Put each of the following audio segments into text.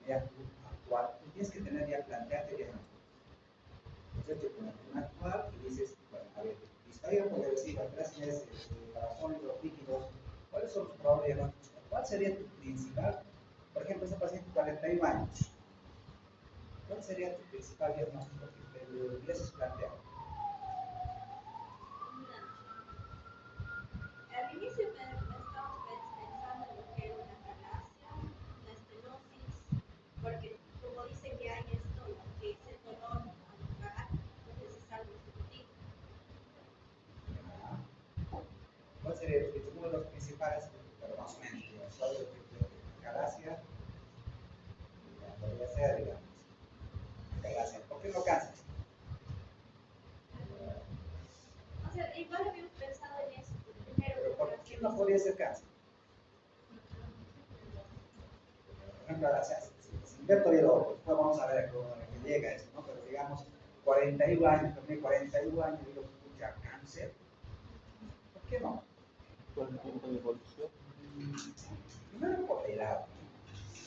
ya actual, tú tienes que tener ya, plantearte ya. Entonces te pones un actual y dices, bueno, a ver, historia progresiva, 3 meses, para sólidos, líquidos, ¿cuáles son los problemas? ¿Cuál sería tu principal? Por ejemplo, ese paciente de 41 años, ¿cuál sería tu principal diagnóstico que te hubieses planteado? Al inicio estamos pensando en lo que era una falacia, una estenosis, porque como dice que hay esto, lo que es el dolor al tragar, entonces es algo disruptivo. ¿Cuál sería uno de los principales, pero más o menos, solo de falacia? Podría ser, digamos, falacia. ¿Por qué no cansas? O sea, igual habíamos pensado en eso, primero. ¿Pero por qué no podría ser cáncer? Por ejemplo, o sea, si invierto bien, después vamos a ver cómo que llega esto, ¿no? Pero digamos, 41 años, también 41 años, digo, escucha, cáncer. ¿Por qué no? Por el tiempo de evolución. Primero por la edad, ¿no?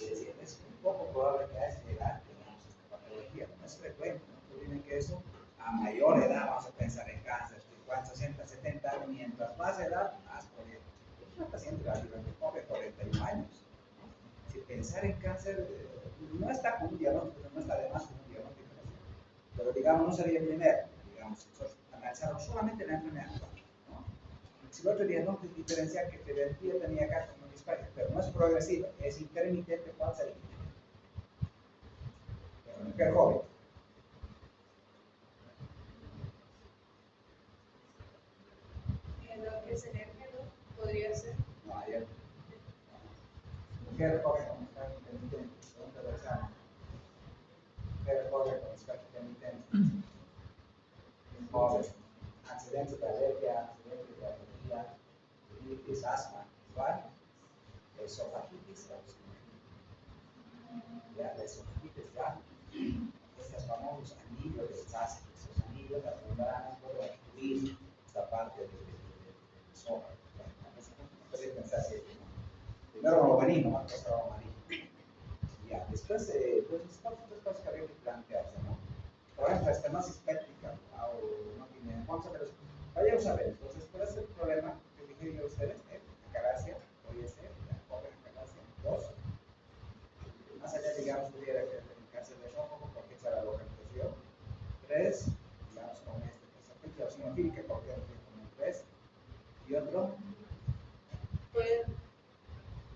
Es decir, es un poco probable que a esa edad tengamos esta patología, no es frecuente, ¿no? Pero tienen que eso, a mayor edad vamos a pensar en cáncer, 50, 60, 70 años, mientras más edad, más proyectos. Es una paciente relativamente joven, 41 años. Si pensar en cáncer no está con un diagnóstico, no está además con un diagnóstico, pero digamos, no sería el primero, digamos, analizamos solamente la enfermedad, ¿no? Si el otro diagnóstico diferencial que te decía tenía cáncer no disparia, pero no es progresiva, es intermitente, ¿cuál sería? Pero no es joven. Lo que es el género podría ser. No, ayer. Mujer joven con estar intermitente, pregunta del examen. Mujer joven con estar intermitente. Joven, accidentes de alergia, accidentes de alergia, bronquitis, asma, igual, esofagitis, ya, la esofagitis, ya, estos famosos anillos de Sassi, esos anillos, las membranas pueden obstruir esta parte del esófago. No podría pensar que primero vamos a venir, ¿no? Después vamos a venir. Ya, después, pues, estas otras cosas que habría que plantearse, ¿no? Por ejemplo, estenosis péptica, o no tiene, vamos a ver, vayamos a ver, entonces, ¿cuál es el problema que dije yo a ustedes? Acalasia, podría ser, la joven acalasia, 2, más allá, digamos, pudiera que el cáncer de esófago, porque esa era la localización, 3, digamos, con este, que es eosinofílica, porque es como un 3, y otro, Pues,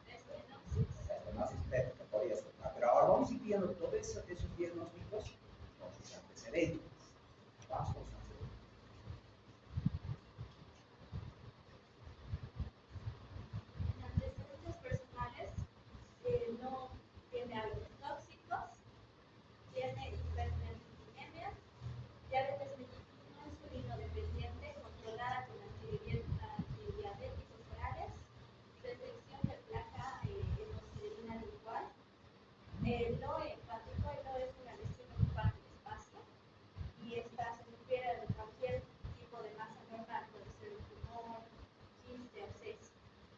estenosis péptica, podría ser, pero ahora vamos a ir viendo todos esos diagnósticos con sus antecedentes. Vamos con sus antecedentes. en antecedentes personales, no tiene hábitos tóxicos, tiene hipertensinemia, diabetes mellitus insulino dependiente controlada con antidiabéticos orales, restricción de placa hemosiderina lingual. Lo hepático es una lesión ocupante de espacio y esta se refiere a cualquier tipo de masa normal, puede ser un tumor, quiste, absceso.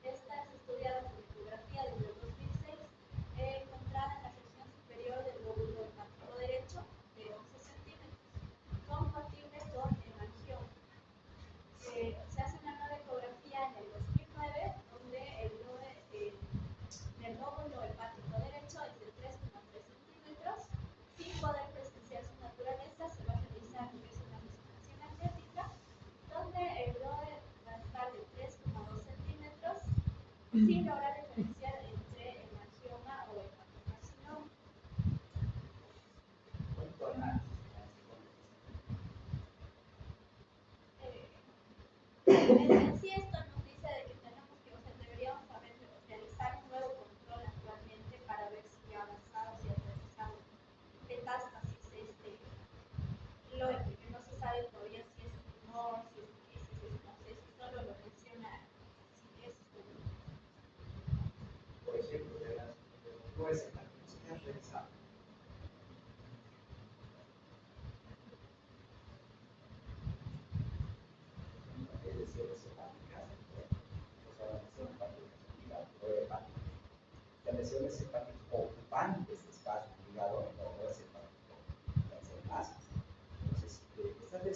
Esta es estudiada por ecografía desde el 2006, encontrada en la sección superior del lóbulo hepático derecho de 11 centímetros, compatible con hemangioma. Se hace una nueva ecografía en el 2009, donde el lóbulo hepático derecho es de 3,3 centímetros. Sin poder presenciar su naturaleza, se va a realizar lo que es una resonancia magnética, donde el LOE va a estar de 3,2 centímetros, sin lograr diferenciar entre hemangioma o hepatocarcinoma. En sí esto nos dice de que tenemos que, o sea, deberíamos realizar un nuevo control actualmente para ver si ha avanzado, si ha realizado metástasis lo que no se sabe todavía si es tumor, si es quiste, no sé, si solo lo menciona si es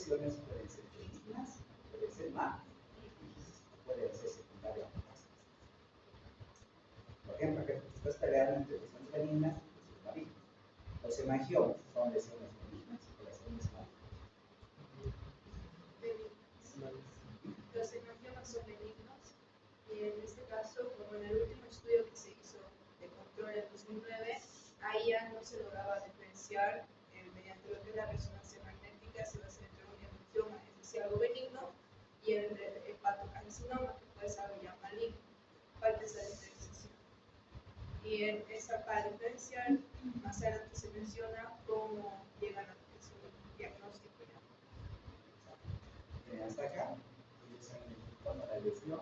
lesiones pueden ser benignas, pueden ser malas, pueden ser secundarias. Por ejemplo, que estás peleando entre lesiones benignas y lesiones malignas. Los hemangiomas son lesiones benignas y lesiones malignas. Los hemangiomas son benignos y en este caso, como en el último estudio que se hizo de control en 2009, ahí ya no se lograba diferenciar mediante lo que es la resonancia magnética si va a ser entre un hemangioma, es decir, algo benigno, y el hepatocarcinoma, que puede ser algo ya maligno. Falta esa diferenciación. Y en esa, para diferenciar, más adelante se menciona cómo llegan a su diagnóstico ya. Hasta acá, ellos han identificado la lesión.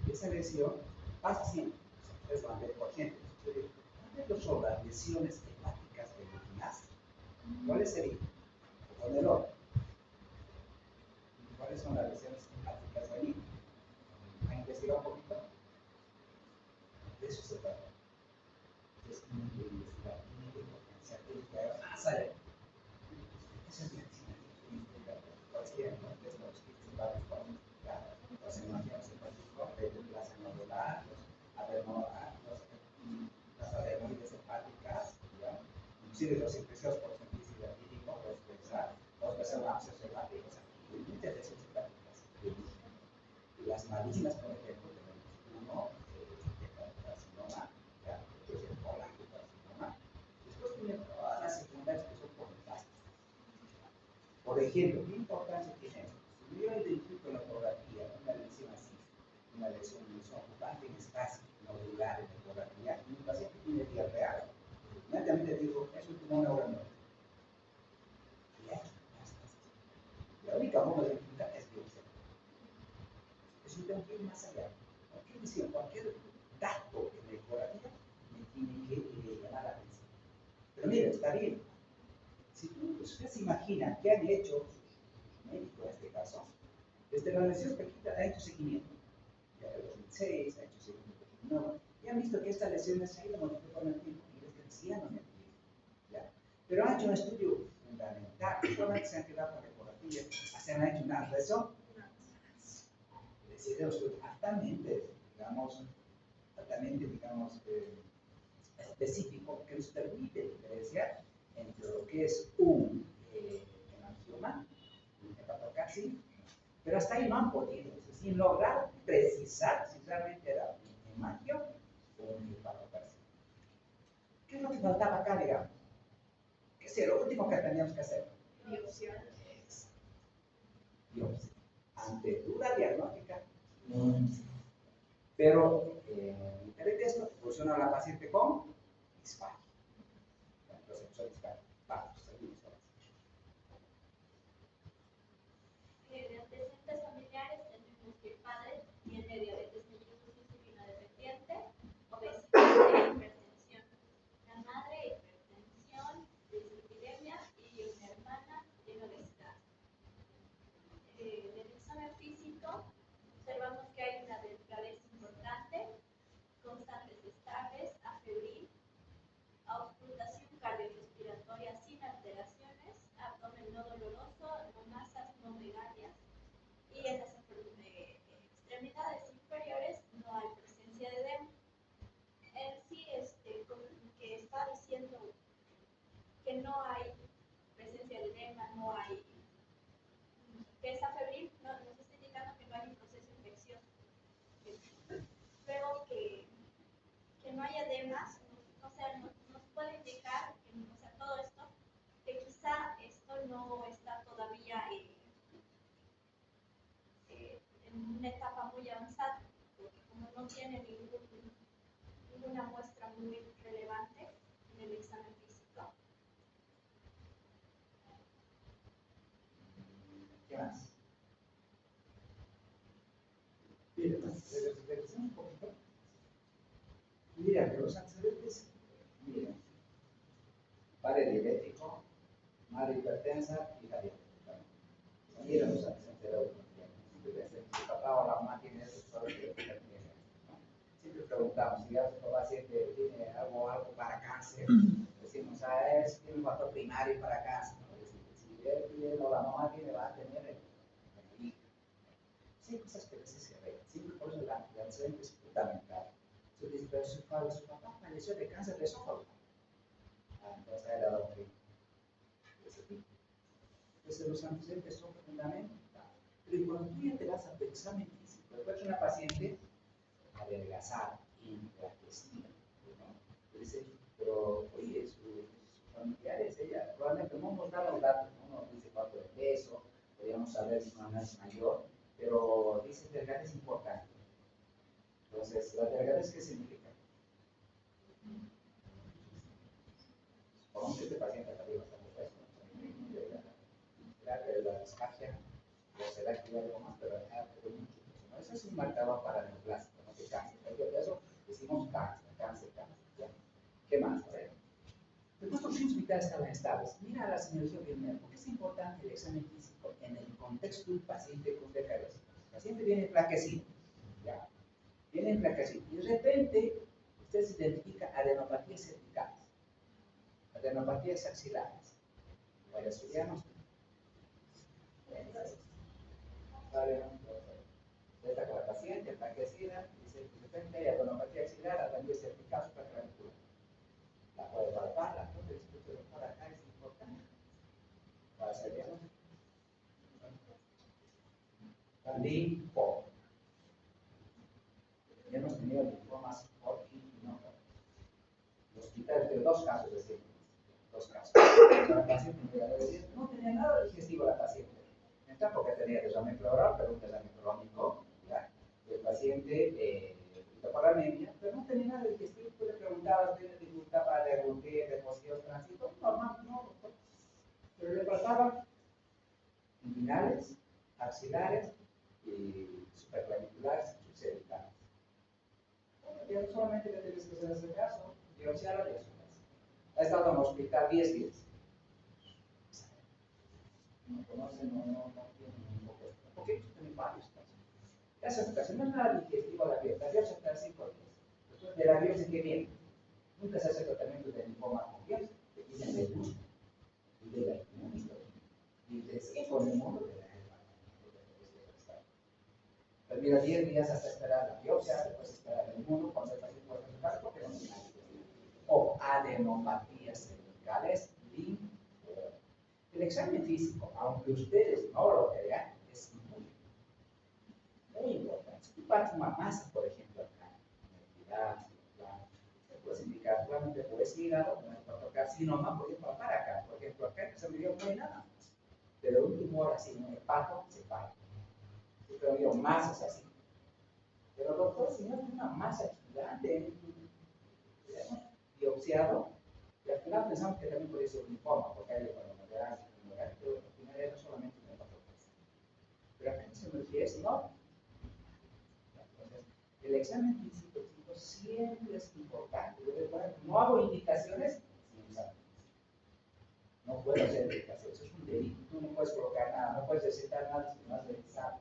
Esa lesión pasa siempre. Ustedes van a ver, por ejemplo, ¿cuáles son las lesiones hepáticas benignas? ¿Cuáles serían? Con el oro. ¿Cuáles son las lesiones hepáticas benignas? ¿Ha investigado un poquito? De eso se trata. Es tienen que investigar, tienen que potenciar, tienen que ir más allá. Esa es medicina. Cualquier, ¿no? Es los kits de varios formas. Los hemangiomas hepáticos, las hemorroides, las adenoides hepáticas, inclusive los infecciosos por simplicidad diatídico, los abscesos hepáticos, muchas lesiones hepáticas. Y las malignas, por ejemplo, tenemos uno, carcinoma, después el colangiocarcinoma, después tienen todas las secundarias que son polifásicas. Por ejemplo, ¿qué importancia tiene esto? Si yo identifico en la ecografía una lesión así, una lesión ocupante en espacio nodular en la ecografía, y un paciente tiene diarrea, inmediatamente digo, es un tumor neuronal. La única forma de identificar es biopsia. Eso tengo que ir más allá. Cualquier lesión, cualquier dato en la ecografía me tiene que llamar la atención. Pero mira, está bien. Si ustedes se imaginan qué han hecho sus médicos en este caso, desde la lesión pequeña ha hecho seguimiento. Ya en 2006 ha hecho seguimiento de 2009, y han visto que estas lesiones se han ido modificando con el tiempo y les crecían en el tiempo. ¿Ya? Pero han hecho un estudio fundamental, no solamente se han quedado con la ecografía, se han hecho una resonancia. Es decir, un estudio altamente, específico que nos permite diferenciar entre lo que es un hemangioma, un hepatocarcinoma, pero hasta ahí no han podido, es decir, lograr precisar si realmente era un hemangioma o un hepatocarcinoma. ¿Qué es lo que faltaba acá, digamos? ¿Qué es lo último que teníamos que hacer? Biopsia. Biopsia. Ante duda diagnóstica, pero diferente esto, funciona la paciente con disfagia. Entonces, son disfagia. Vamos, seguimos ahora. De antecedentes familiares tenemos que el padre tiene diabetes mellitus insulino dependiente, obesidad e hipertensión. La madre, hipertensión, dislipidemia y una hermana tiene obesidad. En el examen físico observamos que hay una delgadez importante, constantes estables, afebril, auscultación cardiorrespiratoria sin alteraciones, abdomen no doloroso, no masas, no megalias, y en las extremidades inferiores no hay presencia de edema. En sí, que está diciendo que no hay presencia de edema, no hay, que es afebril, nos está indicando que no hay un proceso infeccioso. Luego que no haya edemas, o sea, nos puede indicar, o sea, todo esto, que quizá esto no está todavía en una etapa muy avanzada, porque como no tiene ninguna muestra muy relevante en el examen físico. ¿Qué más? Miren, regresemos un poquito. Mira, que los antecedentes, miren, padre diabético, madre hipertensa y la diabética. Miren los antecedentes de la si papá o la mamá tiene eso, solo que tiene eso, ¿no? Siempre preguntamos, si ya su paciente tiene algo para cáncer, decimos, tiene un factor primario para cáncer, ¿no? Es decir, si él tiene tiene, o la mamá tiene, va a tener el hijo. Sí, hay cosas que a veces se ven. Siempre por eso el antecedente es fundamental. Entonces, pero su papá falleció de cáncer de esófago. Entonces, a él le ha dado un ritmo de ese tipo. Entonces, los antecedentes son fundamentales. Pero cuando tú ya te vas a tu examen físico, después una paciente adelgazada, enflaquecida, ¿no? Dice, pero oye, sus familiares, ella probablemente no nos da los datos, no nos dice cuánto de peso, podríamos saber si no es mayor, pero dice delgada es importante. Entonces, ¿la delgadez qué significa? Supongamos que este paciente está bien bastante peso, será que la disfagia o será que hay algo más, pero mucho peso, ¿no? Eso es un marcador para el neoplásico, ¿no? De cáncer. Por eso decimos cáncer. ¿Ya? ¿Qué más? A ver. Después los signos vitales estaban estables. Mira la señalización primero. ¿Por qué es importante el examen físico en el contexto del paciente con decadez? El paciente viene enflaquecido, ¿ya? Viene enflaquecido. Y de repente, usted se identifica adenopatías cervicales, adenopatías axilares. ¿Cuáles estudiamos? Esta con la paciente enflaquecida, dice, de repente hay adenopatías axilares, adenopatías cervicales, supraclavícula. La puede palpar, la puede discutir por acá, es importante. Para saber. Linfoma. Ya hemos tenido linfomas Hodgkin y no Hodgkin. Los hospitales de dos casos de síndrome. Dos casos. La paciente no tenía nada digestivo la paciente. Tampoco tenía desame pleural, pero un desame crónico. ¿Ya? El paciente por anemia, pero no tenía nada digestivo. Tú le preguntabas, ¿tiene dificultad para deglutir, deposición, tránsito? Normal, no, doctor. Pero le faltaban inguinales, axilares y supraclaviculares y subcervicales. Ya no solamente le tienes que hacer ese caso, biopsiarla y eso. Ha estado en el hospital 10 días. No conoce, no tiene un poco. Porque ellos tienen varios casos. Esa situación no es nada digestivo la biopsia. La biopsia está 5 días. Después de la biopsia, ¿qué viene? Nunca se hace tratamiento de linfoma con biopsia. Te dicen del gusto y de la inmunidad. Y de ese con el mundo de la Pero mira, 10 días hasta esperar la biopsia, después esperar el mundo, cuando el paciente puede presentar, porque no tiene nada. O adenopatías cervicales, linfoma. El examen físico, aunque ustedes no lo crean, es muy importante. Si tú partes una masa, por ejemplo, acá, puedes indicar solamente puedes hígado, no puede tocar carcinoma, puedes palpar acá. Por ejemplo, acá en ese video no hay nada más. Pero un tumor así, un hepato, se para. Yo tengo masas así. Pero doctor, si no es una masa gigante, hemos biopsiado, y al final pensamos que también puede ser un linfoma, porque hay hepatomegalia, pero al final era solamente un hepatomegalia. Pero acá en hemología es no. Entonces, el examen físico siempre es importante. No hago indicaciones sin examen. No puedo hacer indicaciones, es un delito. Tú no puedes colocar nada, no puedes recetar nada si no has revisado.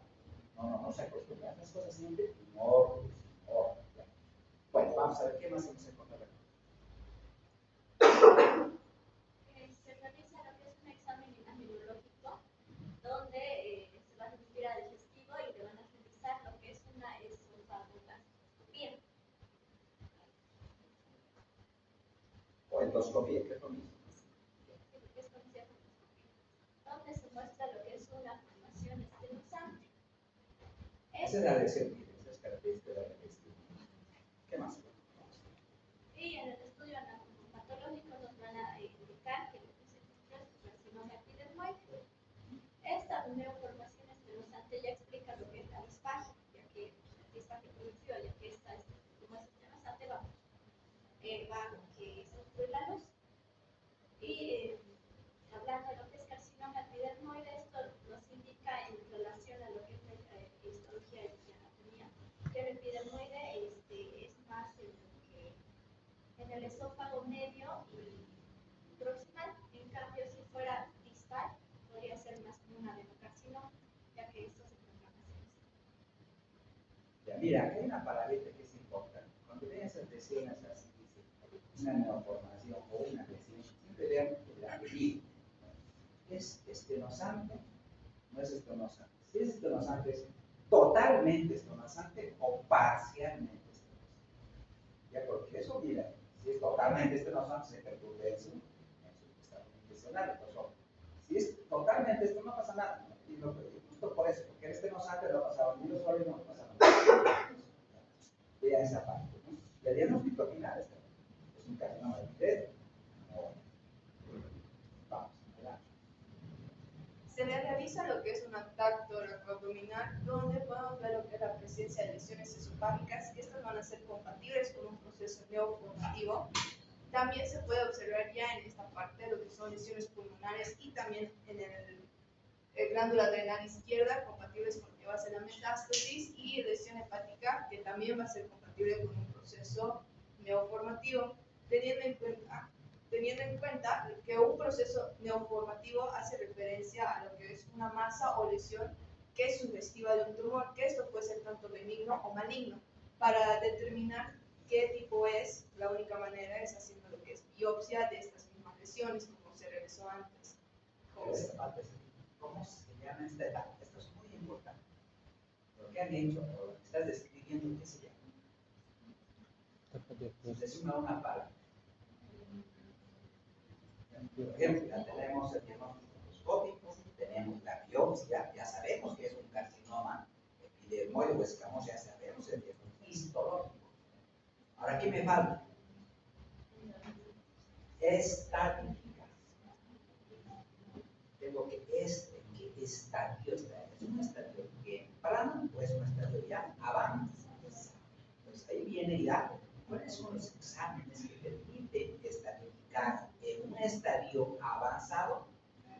No se acostumbra a las cosas siempre en orden. Bueno, vamos a ver qué más hemos encontrado. Se realiza lo que es un examen epidemiológico, donde se va a remitir a digestivo y le van a realizar lo que es una esofagoscopía. O endoscopía, que es lo mismo. Donde se muestra lo que es una formación esclerosante. Esa es la lección, esa es característica de la lección. ¿Qué más? Y en el estudio anatomopatológico nos van a indicar que lo que se encuentra es un carcinoma epidermoide. Esta neoformación esclerosante ya explica lo que es la disfagia, ya que la disfagia productiva, ya que esta como es esclerosante, va que se obstruye la luz. Y hablando de lo que es carcinoma epidermoide, esto nos indica en relación a lo que es la histología y anatomía, que el epidermoide es más en el esófago medio y proximal. En cambio, si fuera distal, podría ser más como un adenocarcinoma, ya que esto se encuentra más en el estómago. Ya, mira, aquí hay una palabrita que es importante. Cuando ven esas lesiones así, una neoformación o una lesión, siempre vean el apellido. Es estenosante, no es estenosante. Si es estenosante, es totalmente estenosante o parcialmente estenosante. Ya, porque eso, mira, si es totalmente estenosante, se perturbe en su estado nutricional. Si es totalmente esto, no pasa nada. ¿No? Y justo por eso, porque el estenosante no ha pasado ni los sólidos, no pasa nada. Vea esa parte. ¿No? Y el diagnóstico final es un carcinoma de tiroides. Vamos, adelante. Se le realiza lo que es un tacto abdominal, donde podemos ver lo que es la presencia de lesiones esofágicas. Estas van a ser compatibles con un proceso neoformativo. También se puede observar ya en esta parte lo que son lesiones pulmonares y también en el glándula adrenal izquierda, compatibles con lo que va a ser la metástasis, y lesión hepática, que también va a ser compatible con un proceso neoformativo, teniendo en cuenta que un proceso neoformativo hace referencia a lo que es una masa o lesión que es sugestiva de un tumor, que esto puede ser tanto benigno o maligno. Para determinar qué tipo es, la única manera es haciendo lo que es biopsia de estas mismas lesiones, como se realizó antes. ¿Cómo se llama esta etapa? Esto es muy importante. Lo que han hecho, o lo que estás describiendo, ¿qué se llama? Se suma una palabra. Por ejemplo, ya tenemos el diagnóstico endoscópico, tenemos la biopsia, ya sabemos que es un carcinoma epidermoide o escamoso, ya sabemos el diagnóstico histológico. Ahora, ¿qué me falta? Estadística. Tengo que en qué estadio está. ¿Es un estadio temprano o es un estadio ya avanzado? Pues ahí viene ya cuáles son los exámenes que permiten estadificar en un estadio avanzado,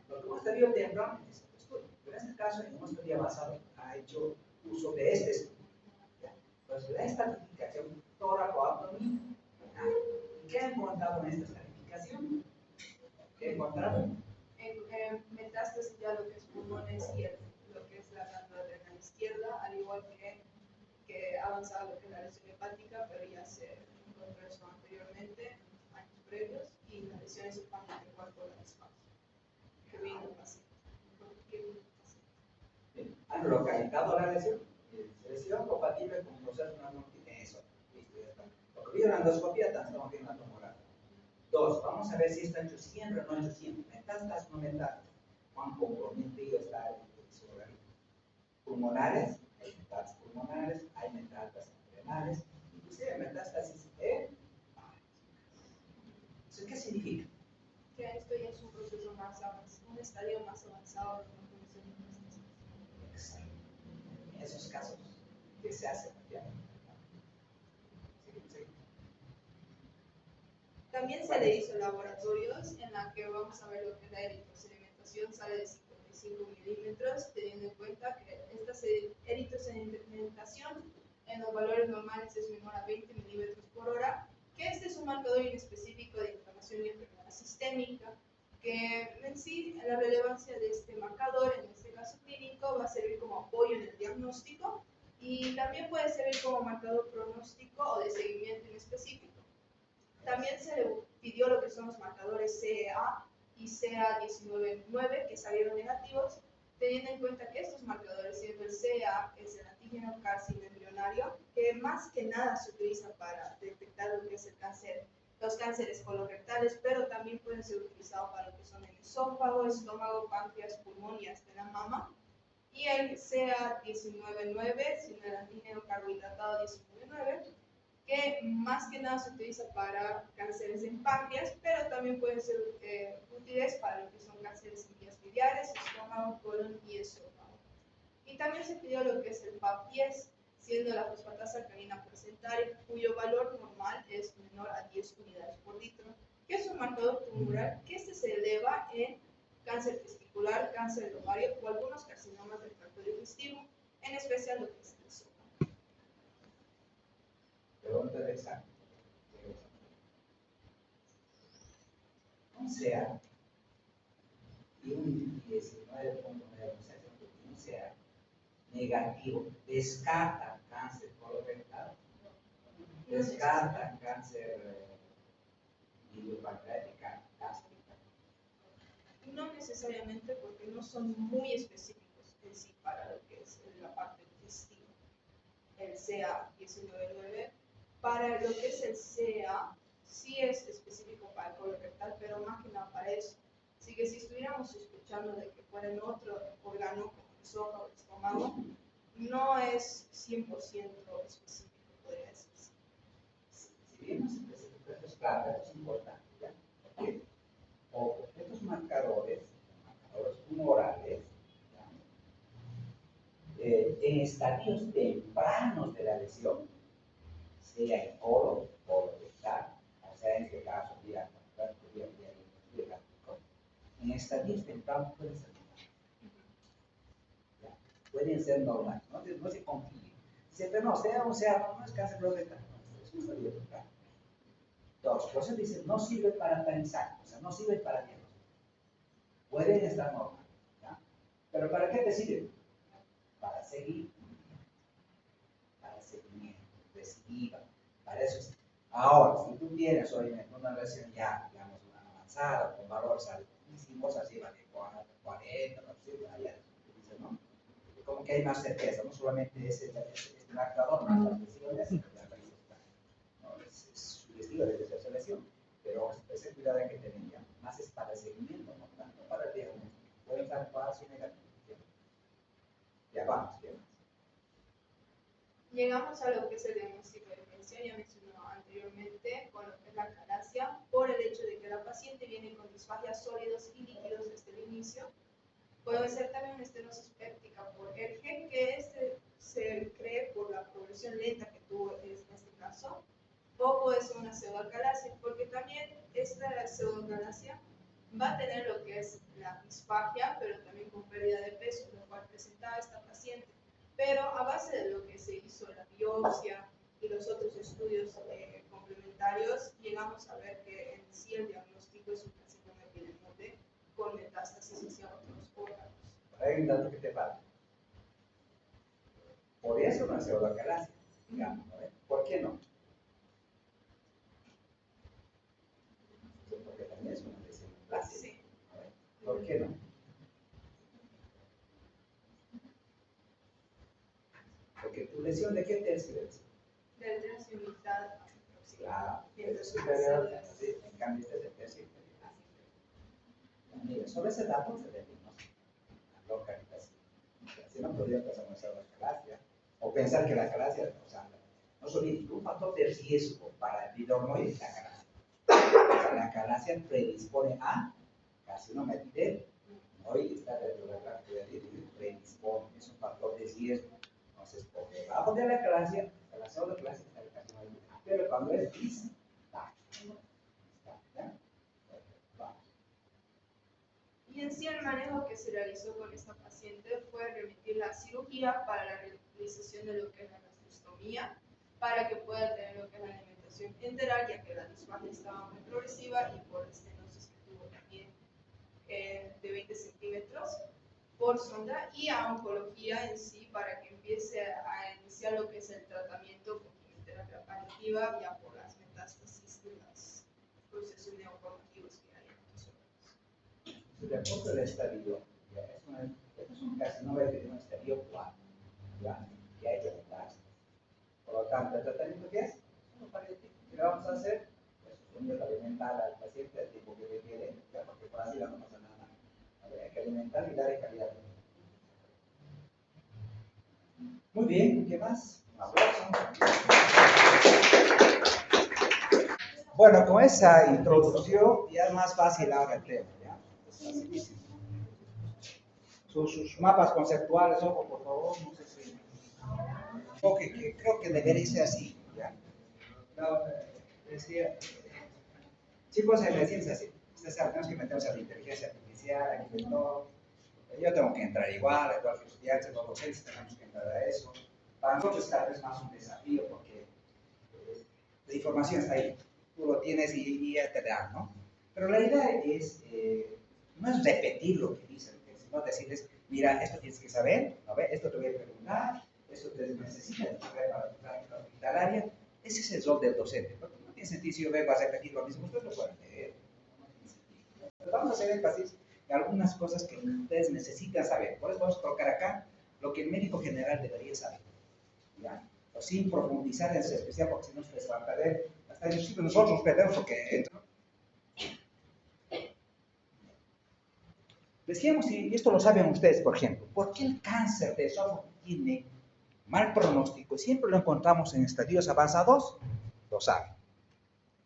porque un estadio temprano es otro estudio, pero en este caso en un estadio avanzado ha hecho uso de este estudio. Entonces la estadificación tóraco-abdominal. ¿Qué ha encontrado en esta estadificación? ¿Qué encontraron? Metástasis ya lo que es pulmones y lo que es la glándula adrenal izquierda, al igual que avanzado lo que es la lesión hepática, pero ya se encontró eso anteriormente, años previos, y las lesiones esofágicas del cuerpo de la espalda, que vino el paciente. Han localizado la lesión, lesión compatible con procesos de eso. Listo, ya está. Lo que vieron en endoscopía, estamos viendo la tomografía. Dos, vamos a ver si está hecho siempre o no hecho siempre. Metástasis o no metástasis. Cuán comprometido está el organismo. Pulmonares, hay metástasis pulmonares, hay metástasis renales, inclusive metástasis ¿Eso qué significa? Que esto ya es un proceso más avanzado, un estadio más avanzado de una condición de metástasis. Exacto. En esos casos, ¿qué se hace? También se le hizo laboratorios en la que vamos a ver lo que es la eritrosedimentación, sale de 55 milímetros, teniendo en cuenta que esta eritrosedimentación en los valores normales es menor a 20 milímetros por hora, que este es un marcador inespecífico de inflamación y enfermedad sistémica, que en sí la relevancia de este marcador, en este caso clínico, va a servir como apoyo en el diagnóstico y también puede servir como marcador pronóstico o de seguimiento en específico. También se le pidió lo que son los marcadores CEA y CA19-9 que salieron negativos, teniendo en cuenta que estos marcadores, siendo el CEA, es el antígeno carcino embrionario, que más que nada se utiliza para detectar lo que es el cáncer, los cánceres colorectales, pero también pueden ser utilizados para lo que son el esófago, estómago, páncreas, pulmón y hasta la mama. Y el CA19-9, sino el antígeno carbohidratado 19-9, que más que nada se utiliza para cánceres en páncreas, pero también pueden ser útiles para lo que son cánceres en vías biliares, estómago, colon y esófago. Y también se pidió lo que es el PAP-10, siendo la fosfatasa alcalina placentaria, cuyo valor normal es menor a 10 unidades por litro, que es un marcador tumoral que se eleva en cáncer testicular, cáncer de ovario o algunos carcinomas del tracto digestivo, en especial lo que es el esófago. Pregunta de examen. Un CA y un 19.9, un CA negativo, descarta cáncer colorectal, descarta cáncer pancreática gástrica. No necesariamente, porque no son muy específicos en sí para lo que es la parte digestiva. El CA 19.9, para lo que es el CA, sí es específico para el colon rectal, pero más que nada para eso. Así que si estuviéramos sospechando de que fuera en otro órgano, como el esófago o el estómago, no es 100% específico, podría decirse. Si bien no es específico, eso es claro, eso es importante, ¿ya? Porque, ojo, estos marcadores tumorales, ¿ya? En estadios tempranos de la lesión, sea en colon rectal, o sea, en este caso, vía gástrico, en estadios tempranos pueden ser normales. ¿Ya? Pueden ser normales, no se confíen. Siempre no, no es cáncer colorectal, no, es un estadio temprano. Dos, por eso dicen, no sirve para pensar, o sea, no sirve para diagnóstico. Pueden estar normales, ¿ya? Pero ¿para qué te sirve? Para seguir, para seguimiento, recidiva, para eso es. Ahora, si tú tienes obviamente una lesión ya, digamos, una avanzada, con valores altísimos, así va de 40, allá, ¿no? Como que hay más certeza, no solamente ese marcador, más las lesiones, ¿no? Es sugestivo de esa lesión, pero ese cuidado hay que tener ya, más es para el seguimiento, no tanto para el diagnóstico. Puede estar falso y negativo. Ya vamos, ¿qué más? Llegamos a lo que es el diagnóstico de demencia, ya mencionó anteriormente, con lo que es la acalasia, por el hecho de que la paciente viene con disfagias sólidos y líquidos desde el inicio. Puede ser también una estenosis péptica por ERGE, que se cree por la progresión lenta que tuvo en este caso, o puede ser una pseudoacalasia, porque también esta pseudoacalasia va a tener lo que es la disfagia, pero también con pérdida de peso, lo cual presentaba esta paciente. Pero a base de lo que se hizo la biopsia y los otros estudios complementarios, llegamos a ver que en sí el diagnóstico es un carcinoma epidemiológico con metástasis hacia otros órganos. Hay un dato que te falta. Podría ser una pseudoacalasia, digamos, ¿no? ¿Por qué no? Porque también es una lesión plástica. Sí. ¿Por qué no? Porque tu lesión, ¿de qué tercio es? Del tercio mitad aproximadamente. Claro, Mientras es que superior, las células- sí, en cambio este es el tercio inferior. Mira, sobre ese dato se define, ¿no? La localización. Si no podría pasar una pseudoacalasia, o pensar que la acalasia, o sea, no solo un factor de riesgo para el bilornoide es la acalasia. O sea, la acalasia predispone a carcinoma epidémico. Hoy está dentro de la cantidad de predispone, es un factor de riesgo. Entonces, por debajo de la acalasia, la pseudoacalasia está el carcinoma epidémico. Pero cuando es lisa, está. ¿Ya? Vamos. Y en sí el manejo que se realizó con esta paciente fue remitirla a cirugía para la realización de lo que es la gastrostomía, para que pueda tener lo que es la alimentación enteral, ya que la disfagia estaba muy progresiva y por estenosis que tuvo también de 20 centímetros por sonda, y a oncología en sí para que empiece a iniciar lo que es el tratamiento con quimioterapia paliativa ya por las metástasis de los procesos neoformativos que hay en estos órganos. De acuerdo al estadio, esto es un carcinoma de un estadio 4, ¿ya? Que hay que metástasis. Por lo tanto, ¿el tratamiento qué es? Uno paliativo. ¿Qué le vamos a hacer? Pues suspender alimentar al paciente al tiempo que requiere, ¿ya? Porque por así no pasa nada. Hay que alimentar y darle calidad de vida. Muy bien, ¿qué más? Un aplauso. Bueno, con esa introducción ya es más fácil ahora el tema, ¿ya? Es facilísimo. Sus mapas conceptuales, ojo, por favor, no sé si... creo que debería ser así, ¿ya? No, decía, chicos, en la ciencia, sí. Ustedes saben, tenemos que meternos a la inteligencia artificial, aquí de todo. Yo tengo que entrar igual los estudiantes, los docentes tenemos que entrar a eso. Para nosotros tal vez más un desafío porque la información está ahí, tú lo tienes y ya te dan, ¿no? Pero la idea es, no es repetir lo que dicen, sino decirles, mira, esto tienes que saber, ¿no? Esto te voy a preguntar, esto te necesitas saber para tu práctica hospitalaria. Ese es el rol del docente, porque no tiene sentido si yo vengo a repetir lo mismo, ustedes lo pueden leer. Pero vamos a hacer énfasis algunas cosas que ustedes necesitan saber. Por eso vamos a tocar acá lo que el médico general debería saber. ¿Ya? O sin profundizar en ese especial, porque si no se van a perder. Hasta inclusive nosotros perdemos porque... Decíamos, y esto lo saben ustedes, por ejemplo, ¿por qué el cáncer de esófago tiene mal pronóstico? Siempre lo encontramos en estadios avanzados, lo saben.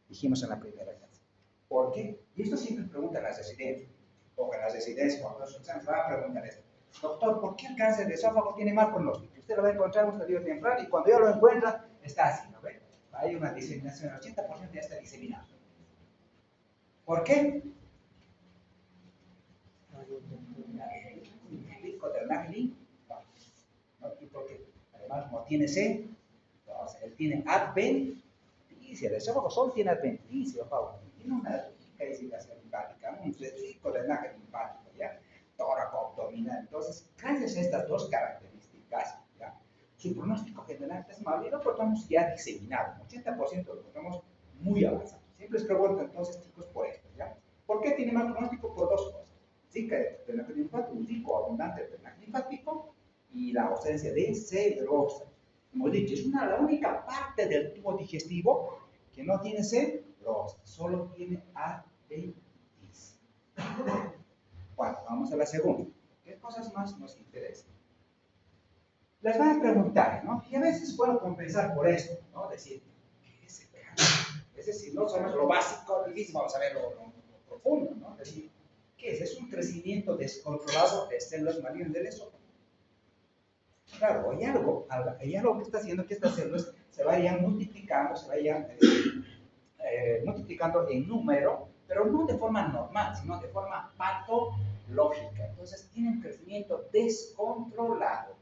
Dijimos en la primera clase. ¿Por qué? Y esto siempre preguntan las residencias. O en las residencias, cuando los exámenes van a preguntar esto. Doctor, ¿por qué el cáncer de esófago tiene mal pronóstico? Usted lo va a encontrar en un estadio temprano y cuando ya lo encuentra, está así, ¿no ve? Hay una diseminación, el 80% ya está diseminado. ¿Por qué? Pico del Nagelin, no, porque además no tiene C, entonces él tiene adventicia, el esófago solo tiene adventicia, tiene una rica indicación linfática, un rico drenaje linfático, ¿ya? Tóraco abdominal. Entonces, gracias a estas dos características, ¿ya? Su pronóstico general es malo y lo encontramos ya diseminado, 80% lo encontramos muy avanzado. Siempre les pregunto entonces, chicos, por esto, ¿ya? ¿Por qué tiene mal pronóstico? Por dos cosas. Rica de drenaje linfático, un rico abundante drenaje linfático y la ausencia de celosa. Como he dicho, es la única parte del tubo digestivo que no tiene celosa, solo tiene adventicia. Bueno, vamos a la segunda. ¿Qué cosas más nos interesan? Les van a preguntar, ¿no? Y a veces puedo compensar por esto, ¿no? Decir, ¿qué es el cáncer? Es decir, no sabemos lo básico, difícil, vamos a ver lo profundo, ¿no? Decir, ¿qué es? Es un crecimiento descontrolado de células malignas del esófago. Claro, hay algo que está haciendo que estas células se vayan multiplicando, multiplicando en número, pero no de forma normal, sino de forma patológica. Entonces tienen crecimiento descontrolado.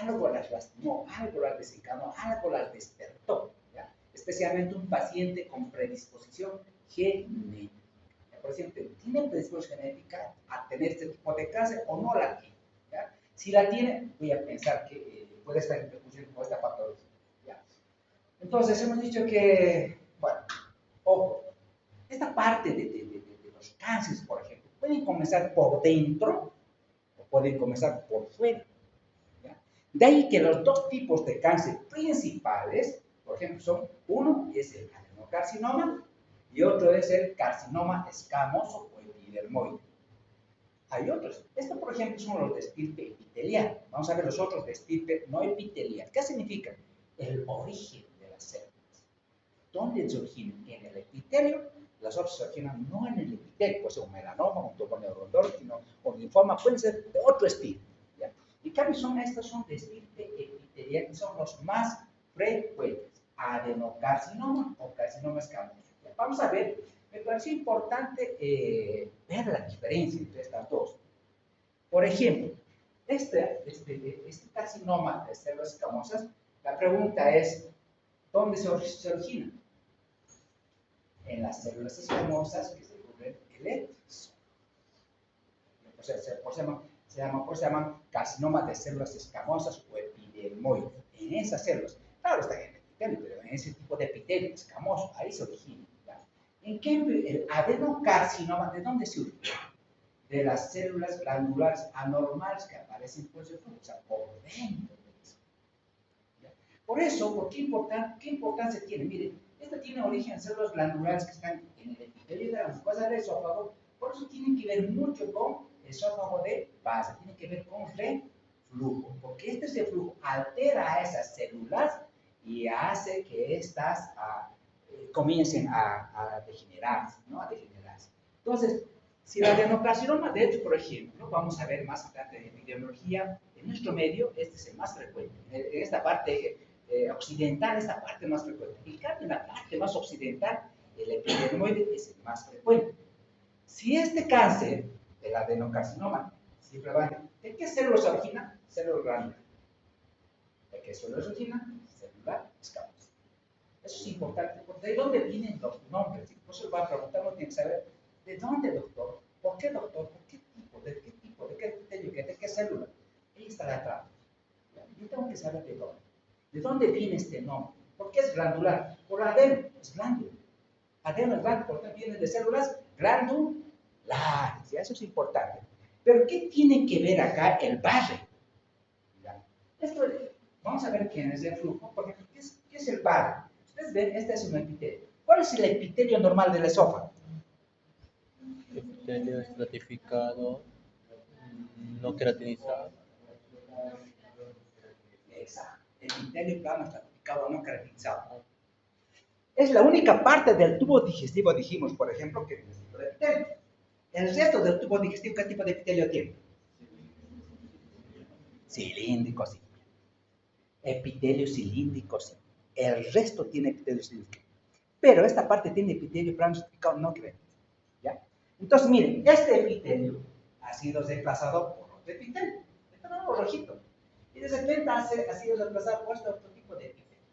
Algo las lastimó, algo las desencadenó, algo las despertó, ¿ya? Especialmente un paciente con predisposición genética. Por ejemplo, ¿tiene predisposición genética a tener este tipo de cáncer o no la tiene? ¿Ya? Si la tiene, voy a pensar que puede estar en repercusión con esta patología. ¿Ya? Entonces, hemos dicho que, bueno, ojo, esta parte de los cánceres, por ejemplo, pueden comenzar por dentro o pueden comenzar por fuera. ¿Ya? De ahí que los dos tipos de cáncer principales, por ejemplo, son, uno es el adenocarcinoma y otro es el carcinoma escamoso o epidermoide. Hay otros. Estos, por ejemplo, son los de estirpe epitelial. Vamos a ver los otros de estirpe no epitelial. ¿Qué significa? El origen de las células. ¿Dónde se originan? En el epitelio. Las otras se originan no en el epitelio. Puede ser un melanoma, un tumor neuroendócrino o linfoma. Pueden ser de otro estirpe. ¿Ya? Y cambio estos son de estirpe epitelial, que son los más frecuentes. Adenocarcinoma o carcinoma escamoso. ¿Ya? Vamos a ver. Me pareció importante ver la diferencia entre estas dos. Por ejemplo, este carcinoma de células escamosas, la pregunta es, ¿dónde se origina? En las células escamosas que se cubren el exosoma. Por eso se llaman carcinoma de células escamosas o epidermoide. En esas células, claro, está en el epitelio, pero en ese tipo de epitelio escamoso, ahí se origina. En cambio, el adenocarcinoma, ¿de dónde surge? De las células glandulares anormales que aparecen por el flujo, o sea, por dentro del esófago. Por eso, ¿qué importancia tiene? Miren, esto tiene origen en células glandulares que están en el epitelio de la mucosa del esófago, por eso tiene que ver mucho con esófago de base, tiene que ver con reflujo, porque este reflujo altera a esas células y hace que estas comiencen a degenerarse, ¿no? A degenerarse. Entonces, si la adenocarcinoma, de hecho, por ejemplo, vamos a ver más adelante de epidemiología, en nuestro medio, este es el más frecuente. En esta parte occidental, esta parte más frecuente. En la parte más occidental, el epidermoide es el más frecuente. Si este cáncer, el adenocarcinoma, siempre va ¿de qué células se origina? Células glandulares. ¿De qué células se origina? Célula escamosa. Eso es importante, porque ¿de dónde vienen los nombres? Si no se lo va a preguntar, uno tiene que saber, ¿de dónde, doctor? ¿Por qué, doctor? ¿Por qué tipo? ¿De qué tipo? ¿De qué epitelio? ¿De qué célula? Ahí está la trama. Yo tengo que saber de dónde. ¿De dónde viene este nombre? ¿Por qué es glandular? Por adeno, es glándula. Adeno es glándula, porque viene de células glandulares. vasculares, ¿ya? Eso es importante. Pero ¿qué tiene que ver acá el barre? ¿Ya? Esto, vamos a ver quién es el flujo, porque ¿qué es el barre? Ustedes ven, este es un epitelio. ¿Cuál es el epitelio normal del esófago? Epitelio estratificado, no queratinizado. Exacto. Epitelio plano estratificado no queratinizado. Es la única parte del tubo digestivo, dijimos, por ejemplo, que tiene tipo de epitelio. El resto del tubo digestivo, ¿qué tipo de epitelio tiene? Cilíndrico, sí. Epitelio cilíndrico, sí. El resto tiene epitelio cilíndrico. Pero esta parte tiene epitelio plano estratificado no queratinizado. ¿Ya? Entonces, miren, este epitelio ha sido desplazado por otro epitelio. Este nuevo rojito. Y de repente ha sido desplazado por este otro tipo de epitelio.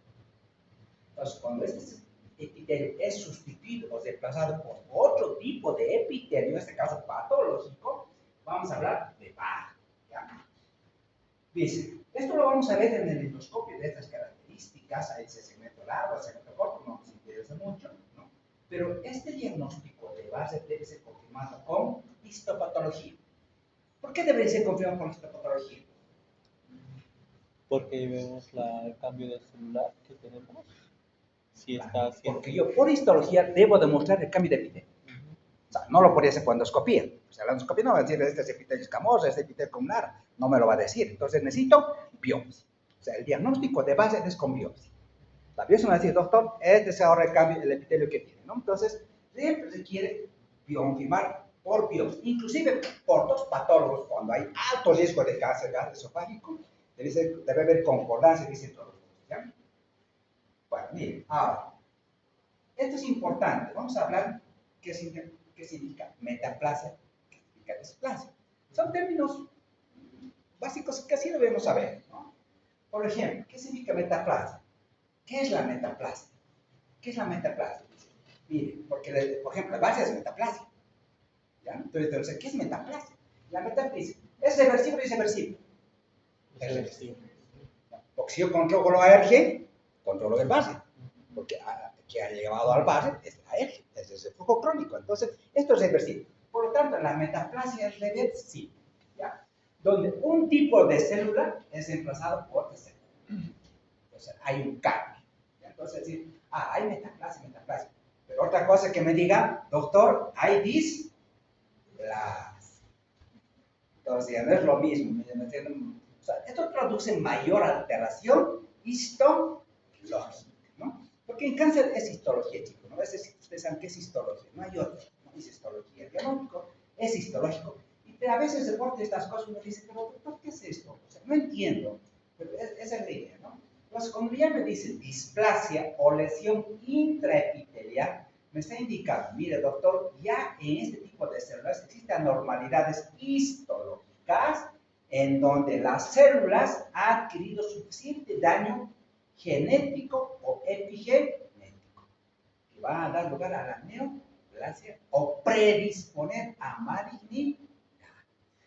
Entonces, cuando este epitelio es sustituido o desplazado por otro tipo de epitelio, en este caso patológico, vamos a hablar de barre. ¿Ya? Dice, esto lo vamos a ver en el endoscopio de estas características, hay ese segmento largo, ese segmento corto, no nos interesa mucho, ¿no? Pero este diagnóstico de base debe ser confirmado con histopatología. ¿Por qué debe ser confirmado con histopatología? Porque ahí vemos el cambio de celular que tenemos. Si está haciendo. Porque yo por histología debo demostrar el cambio de epitelio. O sea, no lo podría hacer por endoscopía. O sea, la endoscopía no va a decir, este es epitelio escamoso, este epitelio columnar. No me lo va a decir. Entonces necesito biopsia. O sea, el diagnóstico de base es con biopsia. La biopsia me va a decir, doctor, este es ahora el cambio, el epitelio que tiene, ¿no? Entonces, siempre se quiere confirmar por biopsia. Inclusive por dos patólogos, cuando hay alto riesgo de cáncer gastroesofágico, debe haber concordancia, dicen todos. ¿Ya? Bueno, miren, ahora, esto es importante. Vamos a hablar qué significa metaplasia, qué significa displasia. Son términos básicos que así debemos saber, ¿no? Por ejemplo, ¿qué significa metaplasia? ¿Qué es la metaplasia? ¿Qué es la metaplasia? Miren, porque, por ejemplo, la base es metaplasia. ¿Ya? Entonces, ¿qué es metaplasia? La metaplasia es reversible o irreversible. Es reversible. Porque si yo controlo la ARG, controlo el base. Porque que ha llevado al base es la ARG, es el flujo crónico. Entonces, esto es reversible. Por lo tanto, la metaplasia es reversible. ¿Ya? Donde un tipo de célula es reemplazado por otra célula. Entonces, hay un cambio. ¿Ya? Entonces, decir, hay metaplasia. Pero otra cosa que me diga, doctor, hay displasia. Entonces, ya no es lo mismo. O sea, esto produce mayor alteración histológica, ¿no? Porque en cáncer es histología, chicos, ¿no? A veces ustedes saben qué es histología, no hay otra, no es histología. El diagnóstico es histológico. Y a veces se porta estas cosas uno dice, pero doctor, ¿qué es esto? O sea, no entiendo, pero esa es la idea, ¿no? Entonces, cuando ya me dicen displasia o lesión intraepitelial, me está indicando, mire doctor, ya en este tipo de células existen anormalidades histológicas en donde las células han adquirido suficiente daño genético o epigenético que va a dar lugar a la neoplasia o predisponer a malignidad.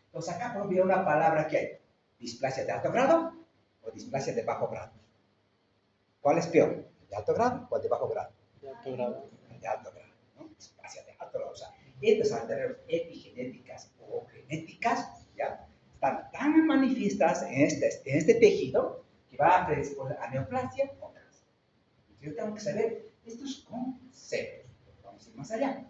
Entonces acá por ejemplo una palabra que hay, displasia de alto grado o displasia de bajo grado. ¿Cuál es peor? ¿De alto grado o de bajo grado? De alto grado. De alto grado, ¿no? Displasia de alto grado. O sea, estas alteraciones epigenéticas o genéticas, ¿ya? Están tan manifiestas en este tejido que va a predisponer a neoplasia o cáncer. Yo tengo que saber estos conceptos. Vamos a ir más allá.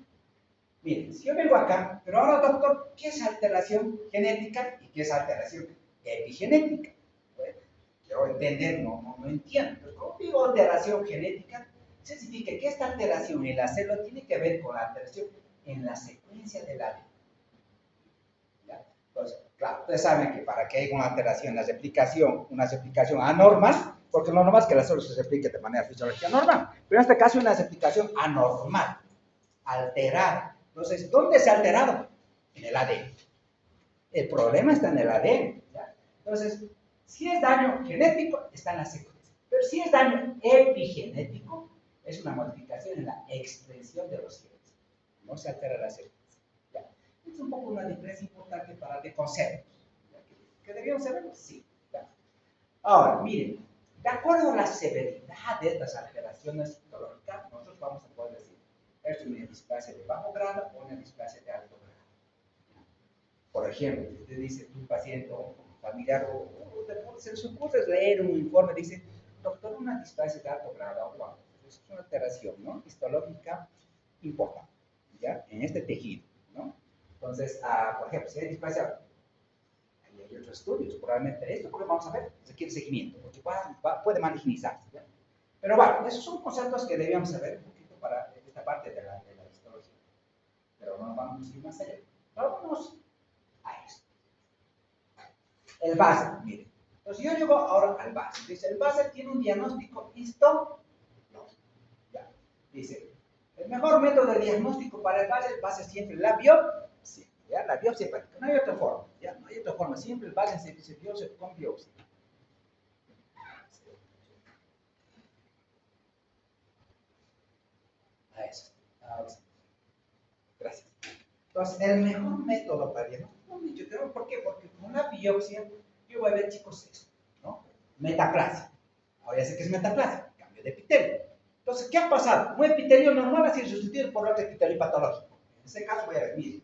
Miren, si yo vengo acá, pero ahora doctor, ¿qué es alteración genética y qué es alteración epigenética? Bueno, quiero entender, no entiendo. Entonces, ¿cómo digo alteración genética? Eso significa que esta alteración en la célula tiene que ver con la alteración en la secuencia del ADN. ¿Ya? Entonces, claro, ustedes saben que para que haya una alteración, una replicación anormal, porque lo normal es que la célula se replique de manera fisiológica normal, pero en este caso una replicación anormal, alterada. Entonces, ¿dónde se ha alterado? En el ADN. El problema está en el ADN. ¿Ya? Entonces, si es daño genético, está en la secuencia. Pero si es daño epigenético, es una modificación en la expresión de los genes. No se altera la secuencia. ¿Ya? Es un poco una diferencia importante para de conceptos. ¿Que deberíamos saberlo? Sí. ¿Ya? Ahora, miren, de acuerdo a la severidad de estas alteraciones histológicas, nosotros vamos a poder decir, es una displasia de bajo grado o una displasia de alto grado. ejemplo, si usted dice un paciente o un familiar se les ocurre leer un informe, dice, doctor, una displasia de alto grado, wow, es una alteración, ¿no? Histológica importante, ¿ya? En este tejido, ¿no? Entonces, por ejemplo, si hay displasia, hay otros estudios, probablemente esto, porque vamos a ver, requiere seguimiento, porque puede malignizarse, ¿ya? Pero bueno, esos son conceptos que debíamos saber un poquito para esta parte de la histología. Pero no vamos a ir más allá. Vamos a esto. El base, mire. Entonces yo llego ahora al base. Dice, el base tiene un diagnóstico histológico. Ya. Dice, el mejor método de diagnóstico para el base es siempre la biopsia. ¿Ya? La biopsia práctica. No hay otra forma. ¿Ya? No hay otra forma. Siempre el base se dice biopsia con biopsia. A eso. Ahora sí. Gracias. Entonces, el mejor método para diagnosticar, ¿por qué? Porque con la biopsia yo voy a ver, chicos, esto, ¿no? Metaplasia. Ahora ya sé que es metaplasia, cambio de epitelio. Entonces, ¿qué ha pasado? Un epitelio normal ha sido sustituido por otro epitelio patológico. En este caso voy a ver, miren,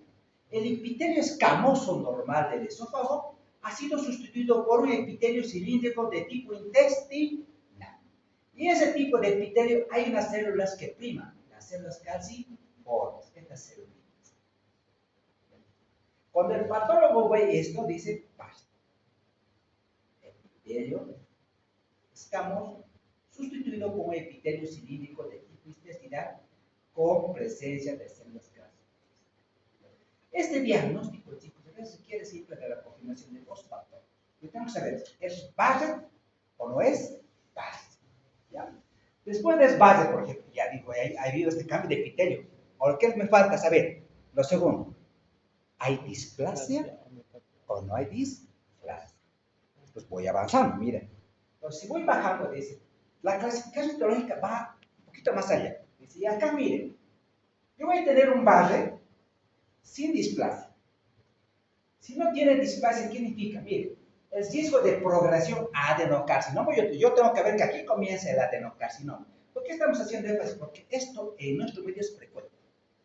el epitelio escamoso normal del esófago ha sido sustituido por un epitelio cilíndrico de tipo intestinal. Y ese tipo de epitelio hay unas células que priman, las células calciformes, estas células. Cuando el patólogo ve esto, dice, basta. Epitelio escamoso sustituido por un epitelio cilíndrico de tipo intestinal con presencia de células calciformes. Este diagnóstico, chicos, a veces requiere siempre de la confirmación de dos factores. Yo tengo que saber, ¿es base o no es base? ¿Ya? Después de base, por ejemplo, ya digo, ha habido este cambio de epitelio. Ahora, ¿qué me falta saber? Lo segundo, ¿hay displasia o no hay displasia? Pues voy avanzando, miren. Entonces, si voy bajando, dice, la clasificación histológica va un poquito más allá. Dice, y acá miren, yo voy a tener un base sin displasia. Si no tiene displasia, ¿qué significa? Miren, el riesgo de progresión a adenocarcinoma, yo tengo que ver que aquí comienza el adenocarcinoma. ¿Por qué estamos haciendo énfasis? Porque esto en nuestro medio es frecuente.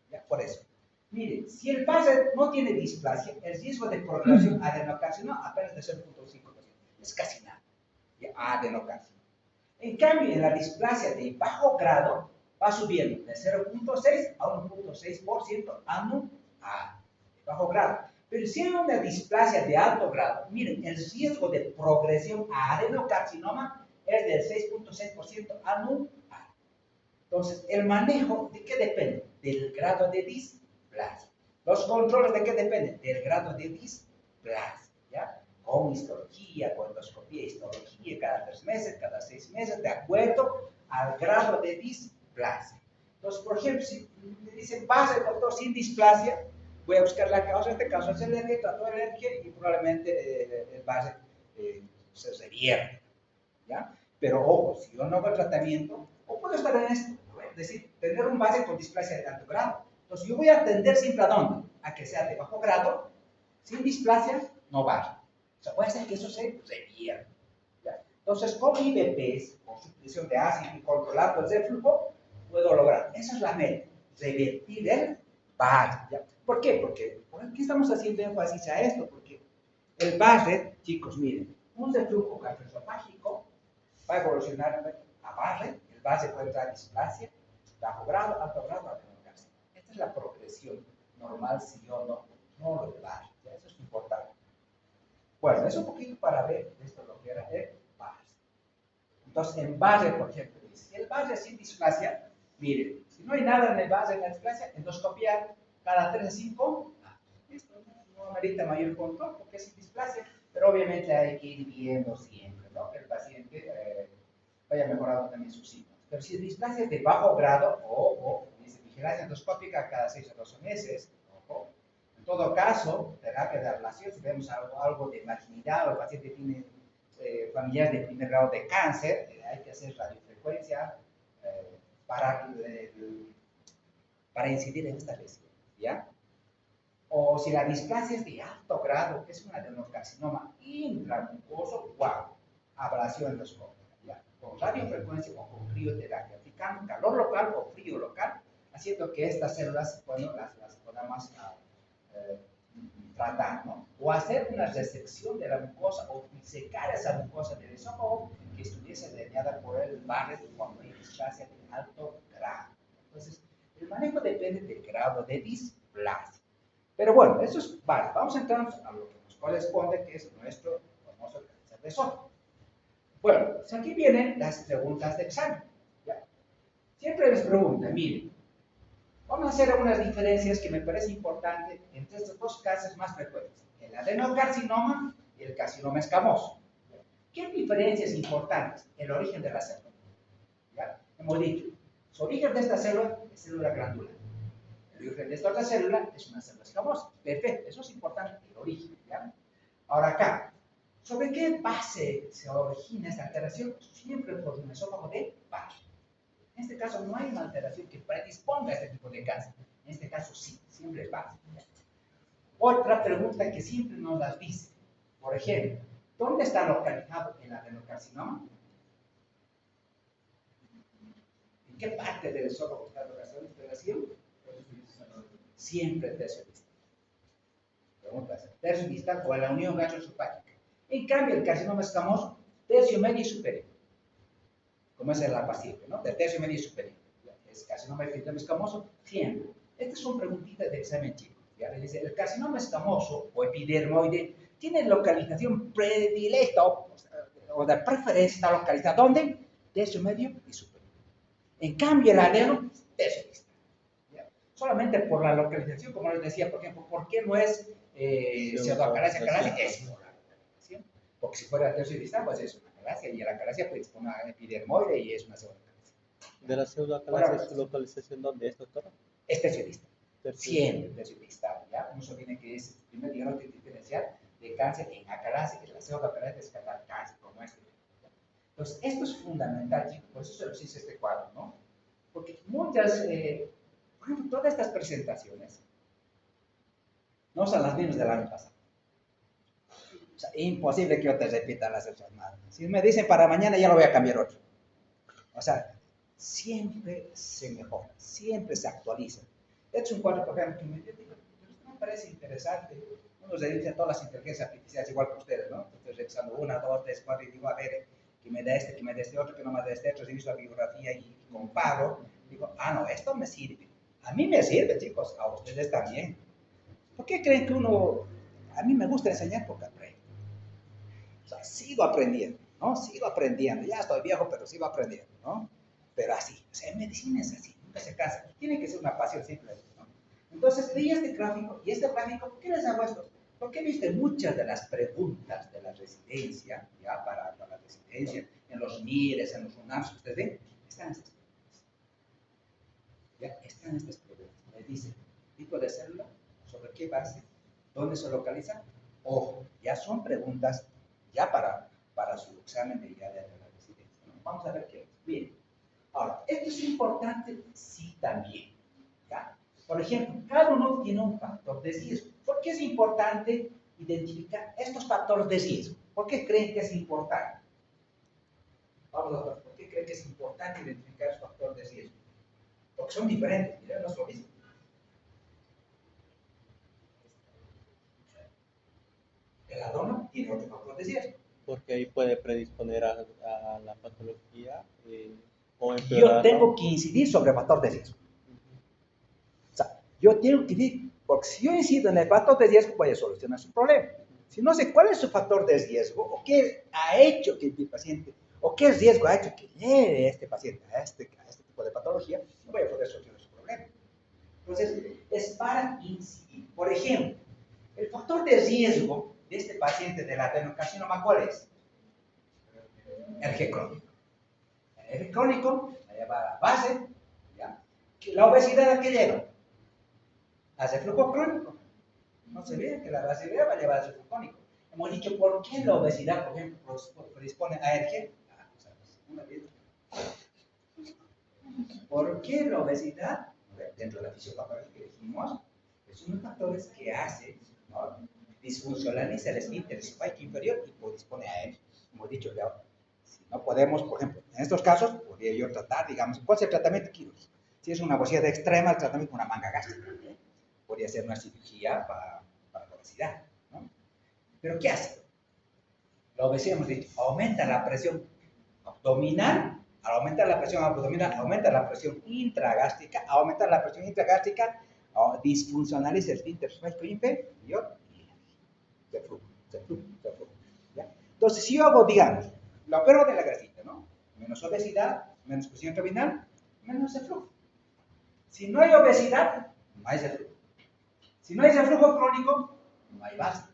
¿Ya? Por eso. Miren, si el base no tiene displasia, el riesgo de progresión a adenocarcinoma apenas de 0.5%. Es casi nada. ¿Ya? Adenocarcinoma. En cambio, en la displasia de bajo grado, va subiendo de 0.6 a 1.6% anual. De bajo grado. Pero si hay una displasia de alto grado, miren, el riesgo de progresión a adenocarcinoma es del 6.6% anual. Entonces, el manejo, ¿de qué depende? Del grado de displasia. Los controles, ¿de qué dependen? Del grado de displasia, ¿ya? Con histología, con endoscopía, histología, cada 3 meses, cada 6 meses, de acuerdo al grado de displasia. Entonces, por ejemplo, si me dicen, base, doctor, sin displasia, voy a buscar la causa. En este caso es alergia, trato de alergia y probablemente el base se revierte, ¿ya? Pero ojo, si yo no hago el tratamiento, o puedo estar en esto, es decir, tener un base con displasia de alto grado. Entonces yo voy a atender siempre a dónde? A que sea de bajo grado, sin displasia, no vaya. O sea, puede ser que eso se revierta, ¿ya? Entonces con IBPs, con supresión de ácido y controlando el reflujo, puedo lograr. Esa es la meta, revertir el base, ¿ya? ¿Por qué? Porque ¿por qué estamos haciendo énfasis a esto? Porque el base, chicos, miren, un reflujo gastroesofágico va a evolucionar a base, el base puede entrar displasia, bajo grado, alto grado, adenocarcinoma. Esta es la progresión normal si yo no lo base, ¿ya? Eso es importante. Bueno, es un poquito para ver esto lo que era el base. Entonces, en base, por ejemplo, si el base es sin displasia, miren, si no hay nada en el base, en la displasia, endoscopiar cada 3 a 5 esto no amerita mayor control porque es sin displasia, pero obviamente hay que ir viendo siempre, ¿no? Que el paciente vaya mejorando también sus síntomas. Pero si es displasia de bajo grado o vigilancia endoscópica cada 6 a 12 meses, ojo, en todo caso, terapia de ablación, si vemos algo de malignidad o el paciente tiene familiares de primer grado de cáncer, hay que hacer radiofrecuencia para incidir en esta lesión, ¿ya? O si la displasia es de alto grado, que es un adenocarcinoma intramucoso, wow, ablación endoscópica, ¿ya? Con radiofrecuencia o con crioterapia, aplicando calor local o frío local, haciendo que estas células, bueno, las podamos tratar, ¿no? o hacer una resección de la mucosa o secar esa mucosa del esófago que estuviese dañada por el Barrett cuando hay displasia de alto grado. Entonces, el manejo depende del grado de displasia. Pero bueno, eso es vale. Vamos a entrar a lo que nos corresponde, que es nuestro famoso cáncer de esófago. Bueno, pues aquí vienen las preguntas de examen. ¿Ya? Siempre les preguntan, miren, vamos a hacer algunas diferencias que me parece importante entre estos dos cánceres más frecuentes, el adenocarcinoma y el carcinoma escamoso. ¿Qué diferencias importantes? El origen de la célula. ¿Ya? Hemos dicho, su origen de esta célula es célula glandular. El origen de esta otra célula es una célula escamosa. Perfecto, eso es importante, el origen. ¿Ya? Ahora acá, ¿sobre qué base se origina esta alteración? Siempre por un esófago de Barrett. En este caso no hay una alteración que predisponga a este tipo de cáncer. En este caso sí, siempre es base. Otra pregunta que siempre nos las dice, por ejemplo, ¿dónde está localizado el adenocarcinoma? ¿En qué parte del esófago está localizado esta alteración? Siempre el tercio distal. Preguntas, tercio distal o en la unión gastroesofágica. En cambio, el carcinoma escamoso, tercio medio y superior. Como es en la paciente, ¿no? Del tercio medio y superior. Es carcinoma escamoso, siempre. Estas son preguntitas de examen chico. ¿Ya? Dice, el carcinoma escamoso o epidermoide tiene localización predilecta o de preferencia está localizada. ¿Dónde? Tercio medio y superior. En cambio, el adeno, tercio distal. Solamente por la localización, como les decía, por ejemplo, ¿por qué no es pseudoacalasia? Acalasia es por la localización. Porque si fuera tercio distal, pues es una acalasia, y la acalasia pues es una epidermoide y es una pseudoacalasia. ¿De la pseudoacalasia es su localización dónde es, doctora? Es tercio distal. Siempre tercio distal, ¿ya? No se olviden que es el primer diagnóstico diferencial de cáncer en acalasia, que la pseudoacalasia es cáncer, como este. Entonces, esto es fundamental, chicos, por eso se los hice este cuadro, ¿no? Porque muchas... por ejemplo, todas estas presentaciones no son las mismas del año pasado. O sea, imposible que yo te repita las hechas mal. Si me dicen para mañana, ya lo voy a cambiar otro. O sea, siempre se mejora, siempre se actualiza. Este es un cuadro, por ejemplo, que me parece interesante. Uno revisa todas las inteligencias artificiales, igual que ustedes, ¿no? Estoy revisando 1, 2, 3, 4 y digo, a ver, que me da este, que me da este otro, que no me da este otro, reviso la bibliografía y comparo. Digo, ah, no, esto me sirve. A mí me sirve, chicos, a ustedes también. ¿Por qué creen que uno... A mí me gusta enseñar porque aprendo. O sea, sigo aprendiendo, ¿no? Sigo aprendiendo. Ya estoy viejo, pero sigo aprendiendo, ¿no? Pero así. O sea, en medicina es así. Nunca se cansa. Tiene que ser una pasión simple, ¿no? Entonces, leí este gráfico. Y este gráfico, ¿por qué les hago esto? Porque viste muchas de las preguntas de la residencia, ya para la residencia, en los MIRES, en los UNAMS, ustedes ven, están estas preguntas. Ya están estas preguntas. Me dicen, tipo de célula, sobre qué base, dónde se localiza. Ojo, ya son preguntas ya para su examen de ya de la residencia, ¿no? Vamos a ver qué es. Bien. Ahora, esto es importante, sí, también. ¿Ya? Por ejemplo, cada uno tiene un factor de riesgo. ¿Por qué es importante identificar estos factores de riesgo? ¿Por qué creen que es importante? Vamos a ver, ¿por qué creen que es importante identificar los factores de riesgo? Porque son diferentes, miren, no es lo mismo. El adeno tiene otro factor de riesgo. Porque ahí puede predisponer a la patología o Yo empeorar. tengo que incidir sobre el factor de riesgo. O sea, yo tengo que incidir, porque si yo incido en el factor de riesgo, voy a solucionar su problema. Si no sé cuál es su factor de riesgo, o qué ha hecho que mi paciente, o qué riesgo ha hecho que lleve a este paciente a este tipo de patología, no voy a poder solucionar su problema. Entonces, es para incidir. Por ejemplo, el factor de riesgo de este paciente del adenocarcinoma, ¿cuál es? El G crónico. El G crónico va a llevar a la base, ¿ya? La obesidad, ¿a qué lleva? A reflujo crónico. No se ve que la obesidad va a llevar a reflujo crónico. Hemos dicho, ¿por qué la obesidad, por ejemplo, predispone a ERG? ¿Por qué la obesidad? Dentro de la fisiopatología que dijimos, es uno de los factores que hace, ¿no?, disfuncionaliza el esfínter esofágico inferior y predispone a él. Como he dicho, si no podemos, por ejemplo, en estos casos, podría yo tratar, digamos, ¿cuál es el tratamiento quirúrgico? Si es una obesidad extrema, el tratamiento con una manga gástrica. Podría ser una cirugía para la obesidad, ¿no? ¿Pero qué hace? La obesidad, hemos dicho, aumenta la presión abdominal, al aumentar la presión abdominal, aumenta la presión intragástrica, al aumentar la presión intragástrica, disfuncionaliza el esfínter inferior y se flujo, se flujo, se flujo. ¿Ya? Entonces, si yo hago, digamos, lo opero de la grasita, ¿no? Menos obesidad, menos presión abdominal, menos reflujo. Si no hay obesidad, no hay reflujo. Si no hay reflujo crónico, no hay base.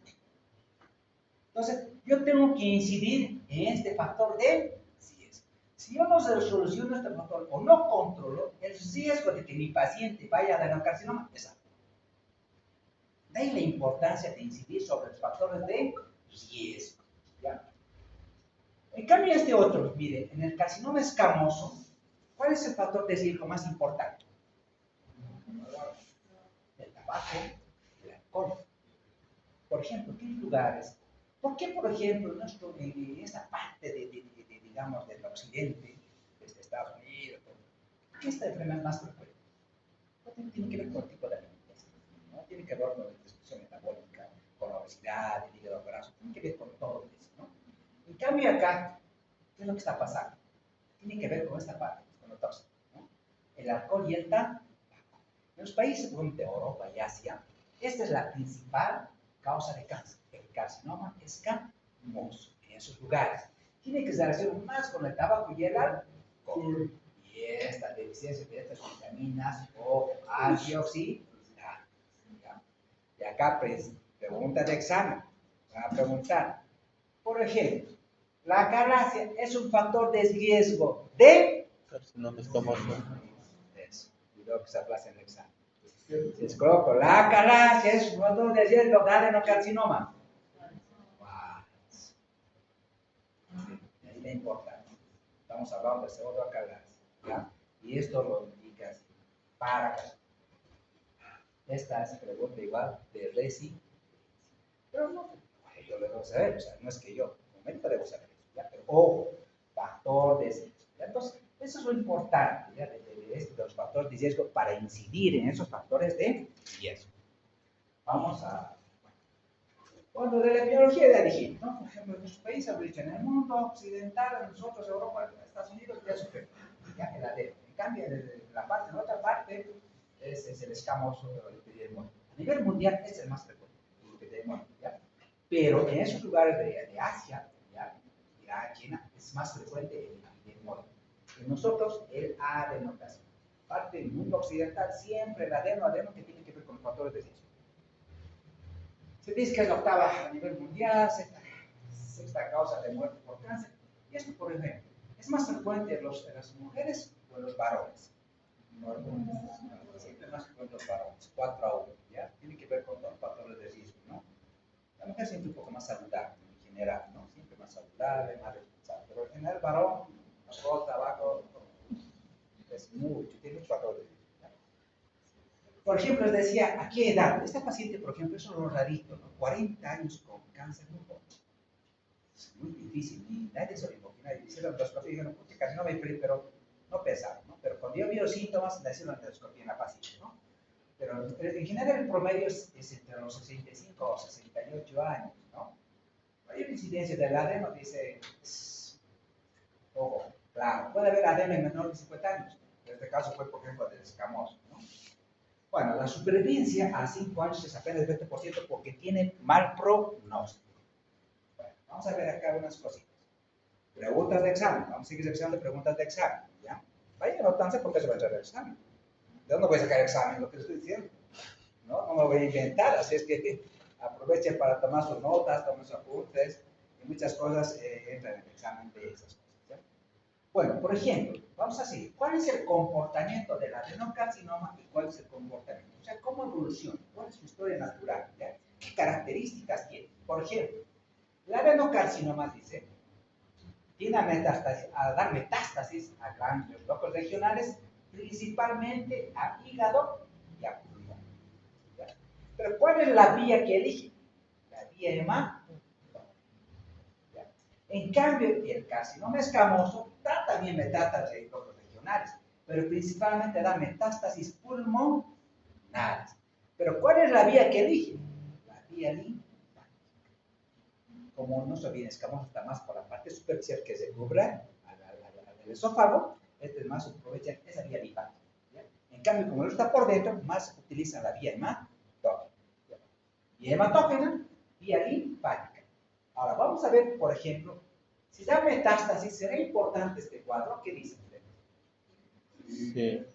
Entonces, yo tengo que incidir en este factor de riesgo. Si yo no soluciono este factor o no controlo, el riesgo de que mi paciente vaya a adenocarcinoma es alto. De ahí la importancia de incidir sobre los factores de riesgo. ¿Ya? En cambio, este otro, mire, en el carcinoma escamoso, ¿cuál es el factor de riesgo más importante? El tabaco, el alcohol. Por ejemplo, ¿qué lugares? ¿Por qué, por ejemplo, en esta parte digamos, del occidente, desde Estados Unidos, ¿por qué esta enfermedad es más frecuente? Tiene que ver con el tipo de alimentación, ¿no? Tiene que ver con la disfunción metabólica, con la obesidad, el hígado graso, tiene que ver con todo eso, ¿no? En cambio acá, ¿qué es lo que está pasando? Tiene que ver con esta parte, con lo tóxico, ¿no? El alcohol y el tabaco. En los países de Europa y Asia, esta es la principal causa de cáncer. El carcinoma escamoso en esos lugares. Tiene que ser relación más con el tabaco y el alcohol. Y esta deficiencia de estas vitaminas o antioxidantes. Y acá, pregunta de examen. Van a preguntar, por ejemplo, la calacia es un factor de riesgo de Carcinoma escamoso. eso. Y luego que se aplaza en el examen. Si es coloco, la calacia es un factor de riesgo de adenocarcinoma. Ahí la importancia. Estamos hablando de pseudocalacia, ¿ya? Y esto lo indica así. Para acá. Esta es pregunta igual de resi. Pero no, yo lo debo saber, o sea, no es que yo, en momento debo saber eso, ¿ya? Pero ojo, factor de riesgo. Entonces, eso es lo importante, ¿ya? De los factores de riesgo para incidir en esos factores de riesgo. Vamos a. Bueno, de la biología ya dijimos, ¿no? Por ejemplo, en nuestros países, en el mundo occidental, nosotros, Europa, Estados Unidos, ya sufrimos, ya el ADN. En cambio, la otra parte es el escamoso epidemio. A nivel mundial, es el más frecuente, el epidemio, ¿ya? Pero en esos lugares de Asia, ¿ya? Irán, China, es más frecuente el epidemio. En nosotros, el adenocarcinoma. Parte del mundo occidental, siempre el adeno que tiene que ver con los factores de riesgo. Se dice que es la octava a nivel mundial, sexta causa de muerte por cáncer. Y esto, por ejemplo, es más frecuente en las mujeres o en los varones. Siempre más frecuente en los varones, 4-1, ¿ya? Tiene que ver con los factores de riesgo, ¿no? La mujer siempre un poco más saludable, en general, ¿no? Siempre más saludable, más responsable. Pero en general, el varón, alcohol, tabaco, es mucho, tiene muchos factores de riesgo. Por ejemplo, les decía, ¿a qué edad? Esta paciente, por ejemplo, es un rarito, ¿no? 40 años con cáncer muy joven. Es muy difícil, y nadie se lo imaginaba. Y hicieron endoscopia y dijeron, porque casi no me fui, pero no pesaron, ¿no? Pero cuando yo vi los síntomas, le hicieron endoscopia en la paciente, ¿no? Pero en general el promedio es entre los 65 o 68 años, ¿no? Hay una incidencia del adeno, dice, ojo, claro, puede haber adeno en menor de 50 años. En este caso fue, por ejemplo, del escamoso, ¿no? Bueno, la supervivencia a 5 años es apenas del 20% porque tiene mal pronóstico. Bueno, vamos a ver acá unas cositas. Preguntas de examen. Vamos a seguir revisando preguntas de examen. ¿Ya? Vaya anotándose porque se va a entrar el examen. ¿De dónde voy a sacar el examen? Lo que estoy diciendo. No me voy a inventar. Así es que aprovechen para tomar sus notas, tomar sus apuntes. Y muchas cosas entran en el examen de esas cosas. ¿Ya? Bueno, por ejemplo, vamos a seguir. ¿Cuál es el comportamiento del adenocarcinoma y cuál es el comportamiento? O sea, ¿cómo evoluciona? ¿Cuál es su historia natural? ¿Ya? ¿Qué características tiene? Por ejemplo, el adenocarcinoma, dice, tiene a dar metástasis a ganglios locos regionales, principalmente a hígado y a pulmón. ¿Ya? Pero ¿cuál es la vía que elige? La vía hematórica. En cambio, el carcinoma escamoso da también metástasis regionales, pero principalmente da metástasis pulmonares. Pero ¿cuál es la vía que elige? La vía linfática. como nuestro bien escamoso está más por la parte superficial que se cubre al esófago, más aprovechan esa vía linfática. ¿Ya? En cambio, como no está por dentro, más utilizan la vía hematógena. Vía hematógena, vía linfática. Ahora, vamos a ver, por ejemplo, si da metástasis, ¿será importante este cuadro? ¿Qué dicen ustedes? Sí.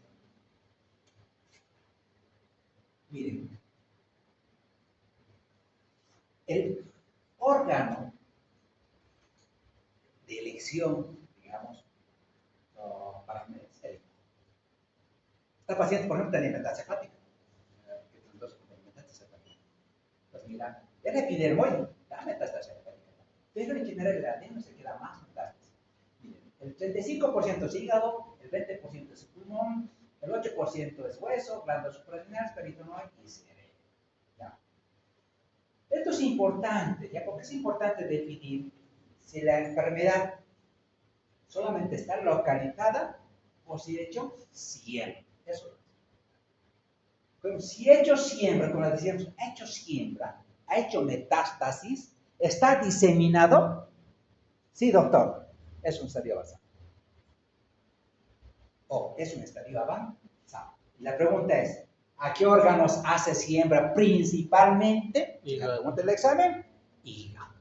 Miren, el órgano de elección, digamos, para medir. Esta paciente, por ejemplo, tenía metástasis hepática. Pues mira, el epidermoide da metástasis hepática, pero en general el adeno se queda más metástasis. Miren, el 35% es hígado, el 20% es pulmón, el 8% es hueso, glándulas suprarrenales, peritoneal y cerebro. ¿Ya? Esto es importante, ¿ya? Porque es importante definir si la enfermedad solamente está localizada o si he hecho siembra. Eso es. Pero si he hecho siembra, como decíamos, ha hecho siembra, ha hecho metástasis, está diseminado. Sí, doctor, es un estadio avanzado. O es un estadio avanzado. Y la pregunta es, ¿a qué órganos hace siembra principalmente? La pregunta del examen, hígado.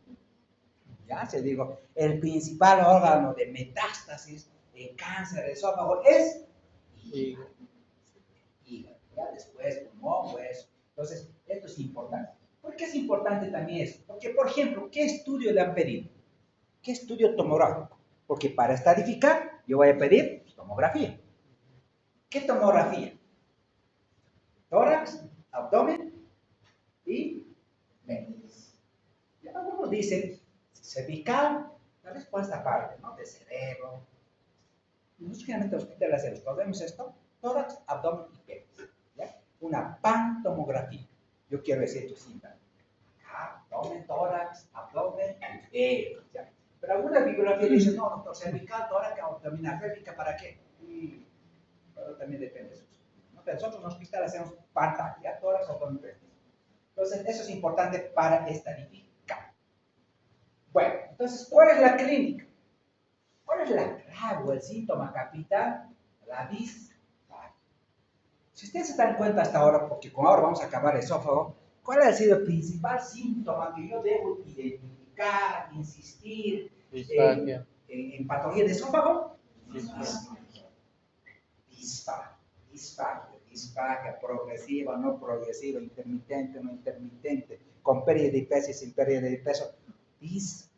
Ya se digo, el principal órgano de metástasis en cáncer de esófago es hígado. Ya después pulmón, hueso. Entonces, esto es importante. ¿Por qué es importante también eso? Porque, por ejemplo, ¿qué estudio le han pedido? ¿Qué estudio tomográfico? Porque para estadificar, yo voy a pedir tomografía. ¿Qué tomografía? Tórax, abdomen y médula. Ya algunos dicen cervical, la respuesta parte, ¿no? De cerebro. Nosotros generalmente en los hospitales hacemos, vemos esto, tórax, abdomen y pecho. ¿Ya? Una pantomografía. Yo quiero decir tu cinta. Abdomen, tórax, abdomen y pecho. ¿Ya? Pero algunas bibliografías dicen, no, doctor, cervical, tórax, abdominal, pélvica, ¿para qué? Pero también depende de eso. ¿No? Pero nosotros en el hospital hacemos pantalla, tórax, abdomen, pecho. Entonces, eso es importante para estadificar. Bueno, entonces, ¿cuál es la clínica? ¿Cuál es la clave o el síntoma capital? La disfagia. Si ustedes se dan cuenta hasta ahora, porque como ahora vamos a acabar el esófago, ¿cuál ha sido el principal síntoma que yo debo identificar, insistir en patología de esófago? Disfagia, progresiva, no progresiva, intermitente, no intermitente, con pérdida de peso y sin pérdida de peso. Disfagia.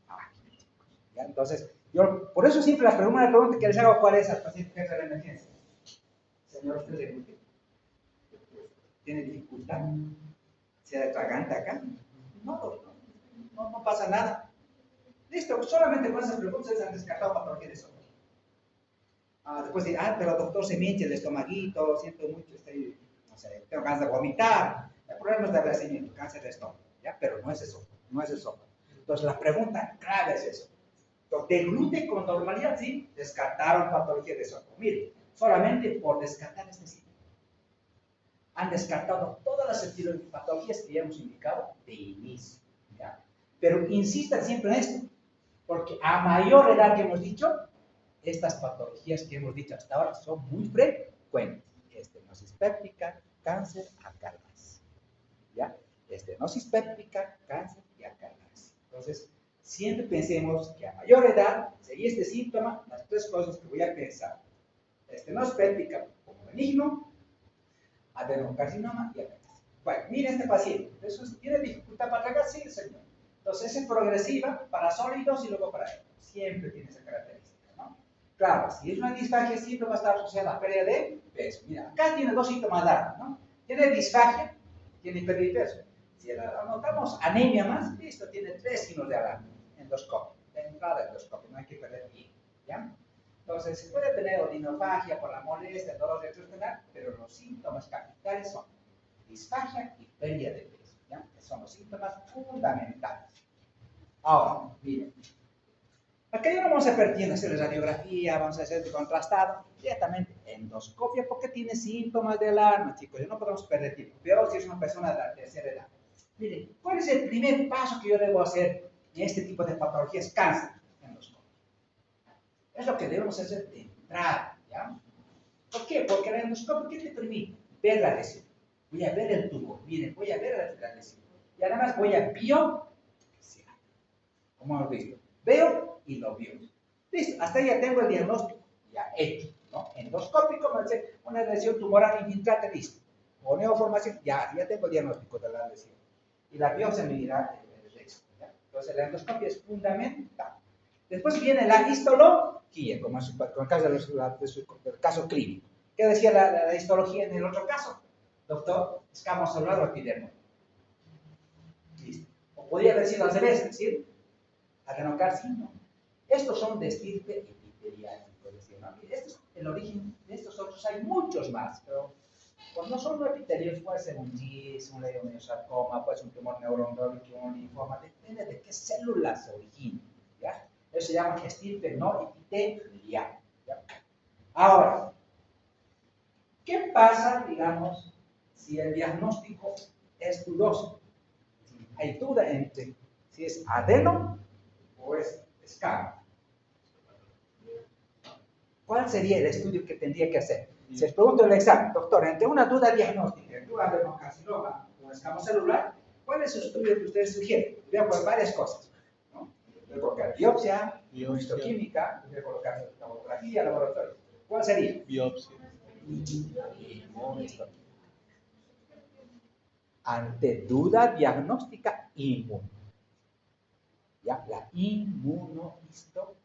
¿Ya? Entonces, yo, por eso siempre la primera pregunta que les hago, ¿cuál es al paciente jefe de emergencia? Señor, ¿usted es glúteo? ¿Tiene dificultad? ¿Se atraganta acá? No pasa nada. Listo, solamente con esas preguntas se han descartado patología de esófago. Después de, pero doctor, se me hincha el estomaguito, siento mucho, no sé, tengo ganas de vomitar. El problema es de abastecimiento, cáncer de estómago, ¿ya? Pero no es eso, no es eso. Entonces la pregunta clave es eso. De gluten con normalidad, sí, descartaron patología de esófago. Miren, solamente por descartar este síntoma. Han descartado todas las patologías que ya hemos indicado de inicio. ¿Ya? Pero insistan siempre en esto, porque a mayor edad que hemos dicho, estas patologías que hemos dicho hasta ahora son muy frecuentes. Estenosis péptica, cáncer, acalasia. ¿Ya? Estenosis péptica, cáncer y acalasia. Entonces, siempre pensemos que a mayor edad, si este síntoma, las tres cosas que voy a pensar. Estenosis péptica como benigno, adenocarcinoma y acalasia. Bueno, mire este paciente. ¿Tiene dificultad para tragar? Sí, señor. Entonces es progresiva para sólidos y luego para él. Siempre tiene esa característica, ¿no? Claro, si es una disfagia, siempre va a estar asociada a pérdida de peso. Mira, acá tiene dos síntomas dados, ¿no? Tiene disfagia, tiene pérdida de peso. Si anotamos anemia más, listo, tiene 3 signos de alarma. Endoscopio, de entrada endoscopio, no hay que perder tiempo, ¿ya? Entonces, se puede tener odinofagia por la molestia, dolor retroesternal, pero los síntomas capitales son disfagia y pérdida de peso, ¿ya? Que son los síntomas fundamentales. Ahora, miren, acá ya no vamos a hacer radiografía, vamos a hacer contrastado, directamente endoscopia porque tiene síntomas de alarma, chicos, ya no podemos perder tiempo, peor si es una persona de la tercera edad. Miren, ¿cuál es el primer paso que yo debo hacer y este tipo de patologías cáncer endoscópico. Es lo que debemos hacer de entrada, ¿ya? ¿Por qué? Porque el endoscopio, ¿qué te permite? Ver la lesión. Voy a ver el tubo, miren, voy a ver la lesión. Y además voy a biopsiar, como hemos visto. Veo y lo veo. Listo, hasta ahí ya tengo el diagnóstico ya hecho, ¿no? Endoscópico, me dice, una lesión tumoral infiltrante, listo. O neoformación, ya tengo el diagnóstico de la lesión. Y la biopsia me dirá el resto, ¿ya? Entonces, la endoscopia es fundamental. Después viene la histología, como es el caso del caso clínico. ¿Qué decía la histología en el otro caso? Doctor, escamo celular o epidermoide. Listo. O podría haber sido al revés, es decir, adenocarcinoma. Estos son de estirpe epitelial. Este es el origen de estos otros, hay muchos más, pero cuando son epitelios puede ser un GIS, un leiomyosarcoma, puede ser un tumor neuronológico, un linfoma, depende de qué células se originen, ¿ya? Eso se llama estirpe no epitelial, ¿ya? Ahora, ¿qué pasa, digamos, si el diagnóstico es dudoso? Hay duda entre si es adeno o es escamo. ¿Cuál sería el estudio que tendría que hacer? Si les pregunto en el examen, doctor, entre una duda diagnóstica, entre un adenocarcinoma o un escamo celular, ¿cuál es el estudio que ustedes sugieren? Voy a poner varias cosas, ¿no? Voy a colocar biopsia, histoquímica, voy a colocar tomografía, laboratorio. ¿Cuál sería? Biopsia. Inmunohistoquímica. Ante duda diagnóstica, inmuno. ¿Ya? La inmunohistoquímica.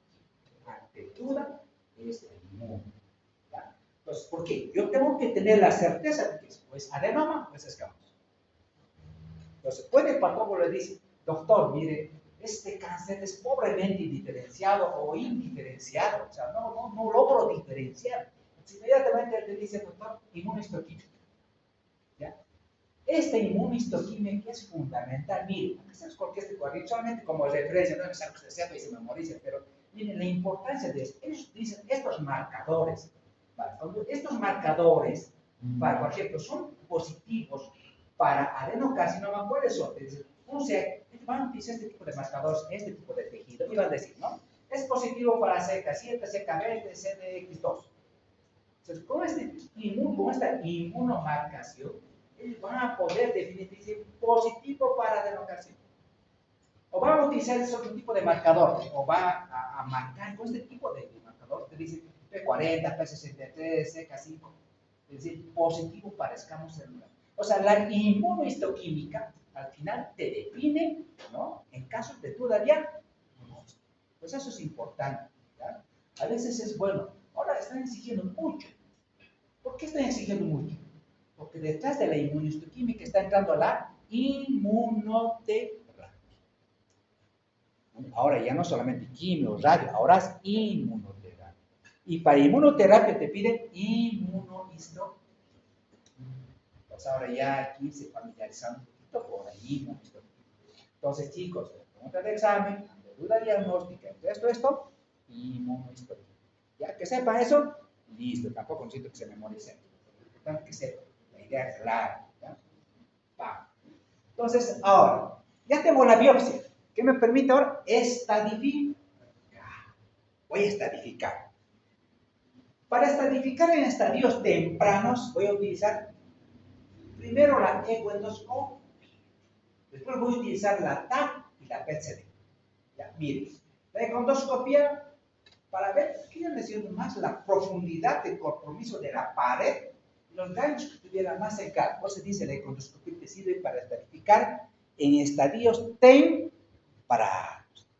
Ante duda es el inmuno. ¿Ya? Entonces, ¿por qué? Yo tengo que tener la certeza de que es pues, adenoma o es escamoso. Entonces, puede el patólogo le dice, doctor, mire, este cáncer es pobremente indiferenciado o indiferenciado. O sea, no logro diferenciar. Entonces, inmediatamente él te dice, doctor, inmunohistoquímica. ¿Ya? Esta inmunohistoquímica es fundamental. Mire, ¿sabes por qué este cuadrito? Solamente como referencia, no es algo que se sepa y se memorice, pero miren la importancia de esto. Ellos dicen estos marcadores. ¿Vale? Cuando estos marcadores, para, por ejemplo, son positivos para adenocarcinoma, ¿cuáles son? Van a utilizar este tipo de marcadores, este tipo de tejido, y van a decir, ¿no? Es positivo para CK7, CK20, CDX2. Entonces, con esta inmunomarcación, ellos van a poder definir, decir, positivo para adenocarcinoma. O van a utilizar ese otro tipo de marcador, o va a marcar con este tipo de marcador, te dice P40, P63, CK5, es decir, positivo para escamo celular. O sea, la inmunohistoquímica al final te define, ¿no? En casos de duda diagnóstica. Pues eso es importante, ¿ya? A veces es bueno. Ahora están exigiendo mucho. ¿Por qué están exigiendo mucho? Porque detrás de la inmunohistoquímica está entrando la inmunoterapia. Ahora ya no solamente quimio, radio, ahora es inmunoterapia. Y para inmunoterapia te piden inmunohistoquímica. Pues ahora ya aquí se familiarizan un poquito con la inmunohistoquímica. Entonces, chicos, pregunta de examen, de duda diagnóstica, esto, inmunohistoquímica. Ya que sepan eso, listo, tampoco necesito que se memoricen. Lo importante es que sepan, la idea es clara. ¿Ya? Va. Entonces, ahora, ya tengo la biopsia. ¿Qué me permite ahora? Estadificar. Voy a estadificar. Para estadificar en estadios tempranos, voy a utilizar primero la ecoendoscopia. Después voy a utilizar la TAC y la PET-CT. Ya, miren, la ecoendoscopia, para ver qué lesión más la profundidad de compromiso de la pared, los daños que tuvieran más cercanos. Por eso dice la ecoendoscopia te sirve para estadificar en estadios tempranos.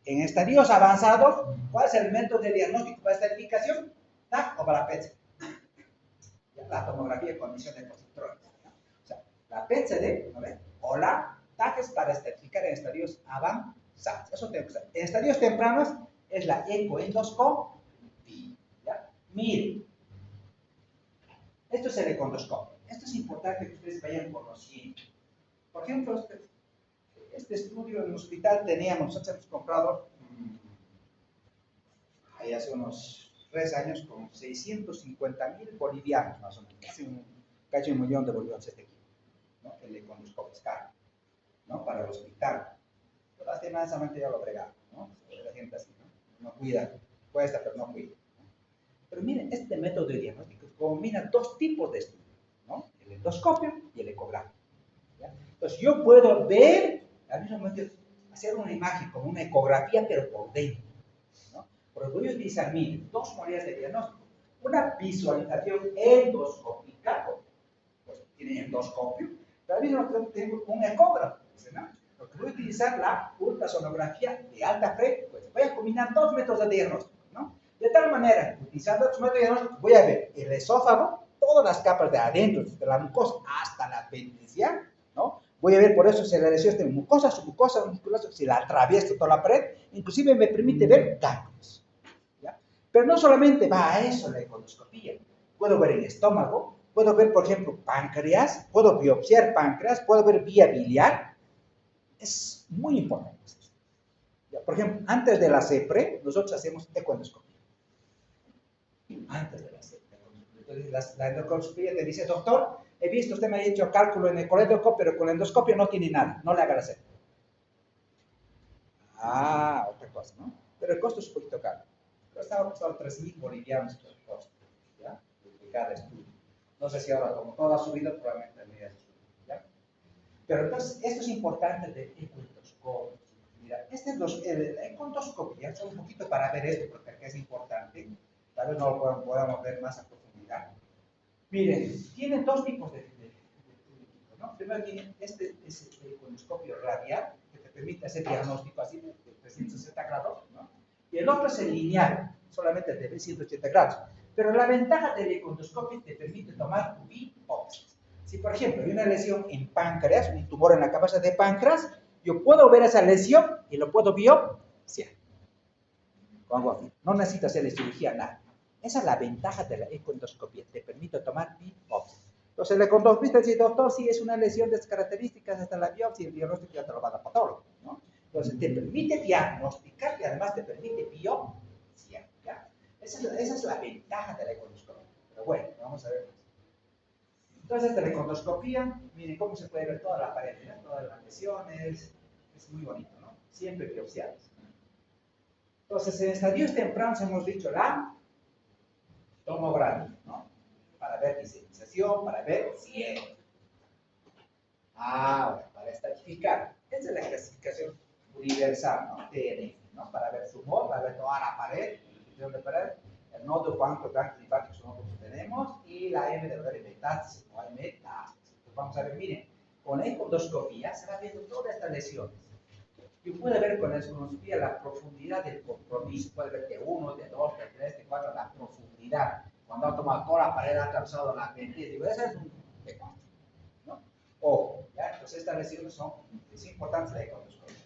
En estadios avanzados, ¿cuál es el método de diagnóstico para estadificación? TAC o para PET. La tomografía de condiciones positrones. O sea, la PET-CT, ¿no ven? O la TAC es para estadificar en estadios avanzados. Eso tengo que saber. En estadios tempranos es la ecoendoscopia. ¿Ya? Miren, esto es el ecoendoscopio. Esto es importante que ustedes vayan conociendo. Por ejemplo, este estudio en el hospital nosotros hemos comprado ahí hace unos 3 años con 650,000 bolivianos más o menos, casi 1 millón de bolivianos este equipo, ¿no? El ecoendoscopio es caro, ¿no? Para el hospital. Pero semana solamente ya lo bregaba, ¿no? La gente así, ¿no? No cuida, cuesta, pero no cuida. ¿No? Pero miren, este método de diagnóstico combina dos tipos de estudio, ¿no? El endoscopio y el ecograma. ¿Ya? Entonces yo puedo ver, al mismo momento, hacer una imagen como una ecografía, pero por dentro, ¿no? Porque voy a utilizar, miren, dos modalidades de diagnóstico. Una visualización endoscópica, pues tiene endoscopio, pero al mismo tiempo tengo un ecógrafo, ¿no? Porque voy a utilizar la ultrasonografía de alta frecuencia, pues voy a combinar dos métodos de diagnóstico, ¿no? De tal manera, utilizando estos métodos de diagnóstico, voy a ver el esófago, todas las capas de adentro, desde la mucosa hasta la apéndice, ¿no? Voy a ver por eso si la lesión es de mucosa, submucosa, musculosa, si la atravieso toda la pared, inclusive me permite ver ganglios. ¿Ya? Pero no solamente va a eso la endoscopía. Puedo ver el estómago, puedo ver, por ejemplo, páncreas, puedo biopsiar páncreas, puedo ver vía biliar. Es muy importante. ¿Ya? Por ejemplo, antes de la CEPRE, nosotros hacemos ecoendoscopía. Antes de la CEPRE. Entonces, la endoscopía te dice, doctor, he visto, usted me ha hecho cálculo en el colédoco, pero con el endoscopio no tiene nada, no le haga la CEPRE. Ah, otra cosa, ¿no? Pero el costo es un poquito caro. Pero estaba costando 3.000 bolivianos el costo, ¿ya? De cada estudio. No sé si ahora, como todo ha subido, probablemente también ha subido, ¿ya? Pero entonces, esto es importante del econdoscopio. Mira, la econdoscopia, solo un poquito para ver esto, porque es importante, tal vez no lo podamos ver más a profundidad. Miren, tienen dos tipos de equipo, ¿no? Primero tienen es el econdoscopio radial, que te permite hacer diagnóstico así de 360 grados, ¿no? Y el otro es el lineal, solamente de 180 grados. Pero la ventaja del econdoscopio te permite tomar biopsias. Si, por ejemplo, hay una lesión en páncreas, un tumor en la cabeza de páncreas, yo puedo ver esa lesión y lo puedo biopsiar. No necesito hacerle cirugía, nada. Esa es la ventaja de la econdoscopia, te permite tomar biopsia. Entonces el econdoscopista dice, doctor, si es una lesión de estas características, hasta la biopsia, el diagnóstico ya te lo va a dar patólogo, ¿no? Entonces te permite diagnosticar y además te permite biopsia, ¿ya? Esa es la ventaja de la econdoscopia. Pero bueno, vamos a ver más. Entonces de la econdoscopia, miren cómo se puede ver toda la pared, ¿no? Todas las lesiones, es muy bonito, ¿no? Siempre biopsiadas. Entonces, en estadios tempranos hemos dicho la tomografía, ¿no? Para ver visualización, para ver cielo. Ahora, para estadificar. Esta es la clasificación universal, ¿no? TN, ¿no? Para ver tumor, para ver toda la pared, el nodo, cuántos ganglios linfáticos nosotros tenemos, y la M de ver metástasis, no hay metástasis. Entonces, vamos a ver, miren, con la econdoscopía se va viendo todas estas lesiones. Yo puedo ver con la endoscopía la profundidad del compromiso, puede ver de 1, de 2, de 3, de 4, la profundidad. Cuando ha tomado toda la pared, ha atravesado la apéndice, digo, ese es un de 4, ¿no? Ojo, ¿ya? Entonces estas lesiones es importante la econdoscopia.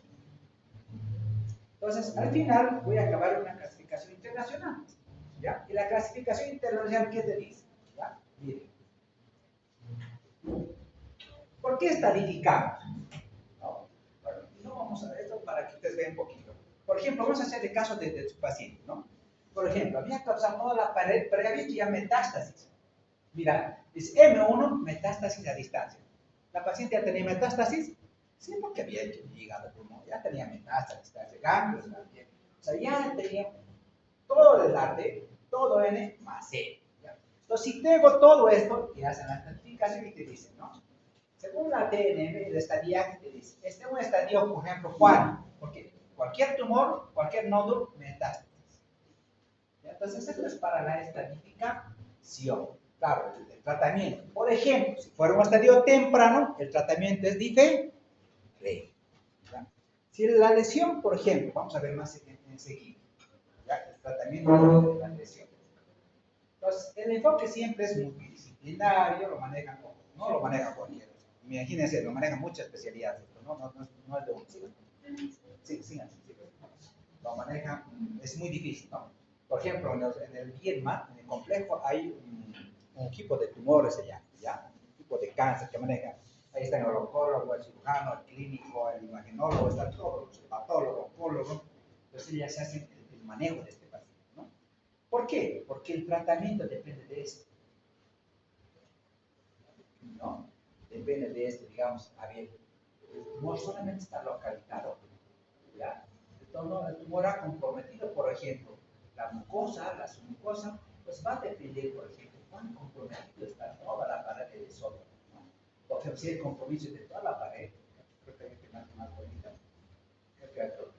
Entonces, al final voy a acabar una clasificación internacional, ¿ya? Y la clasificación internacional, ¿qué te dice? ¿Ya? Miren. ¿Por qué estadificamos? No vamos a ver esto para que ustedes vean un poquito. Por ejemplo, vamos a hacer el caso de su paciente, ¿no? Por ejemplo, había causado toda la pared, pero había hecho ya metástasis. Mira, es M1, metástasis a distancia. ¿La paciente ya tenía metástasis? Sí, porque había hecho hígado, pulmón, ya tenía metástasis, ganglios también. O sea, ya tenía todo el arte, todo N más C. ¿Ya? Entonces, si tengo todo esto, y hacen la estadificación y te dicen, ¿no? Según la TNM, el estadio que te dice, este es un estadio, por ejemplo, ¿cuál? Porque cualquier tumor, cualquier nódulo, metástasis. Entonces, esto es para la estadificación. Claro, el tratamiento. Por ejemplo, si fuera un estadio temprano, el tratamiento es diferente. Si la lesión, por ejemplo, vamos a ver más enseguida, el tratamiento de la lesión. Entonces, el enfoque siempre es multidisciplinario, lo manejan, no lo maneja cualquiera. Imagínense, lo manejan muchas especialidades, no es de uno. Sí. Lo manejan, es muy difícil, ¿no? Por ejemplo, en el BIENMA, en el complejo, hay un equipo de tumores allá, ¿ya? Un equipo de cáncer que maneja. Ahí está el oncólogo, el cirujano, el clínico, el imagenólogo, están todos, el patólogo, el oncólogo. Entonces ya se hace el manejo de este paciente, ¿no? ¿Por qué? Porque el tratamiento depende de esto, ¿no? Depende de esto, digamos, a ver, no solamente está localizado, no, el tumor ha comprometido, por ejemplo, la submucosa, pues va a depender, por ejemplo, cuán comprometido está toda la pared del sótano, ¿no? Por ejemplo, si hay compromiso de toda la pared, creo que hay que más bonita, creo que hay otro.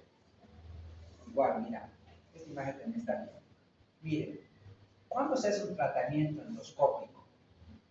Igual, mira, esta imagen también está bien. Miren, cuando se hace un tratamiento endoscópico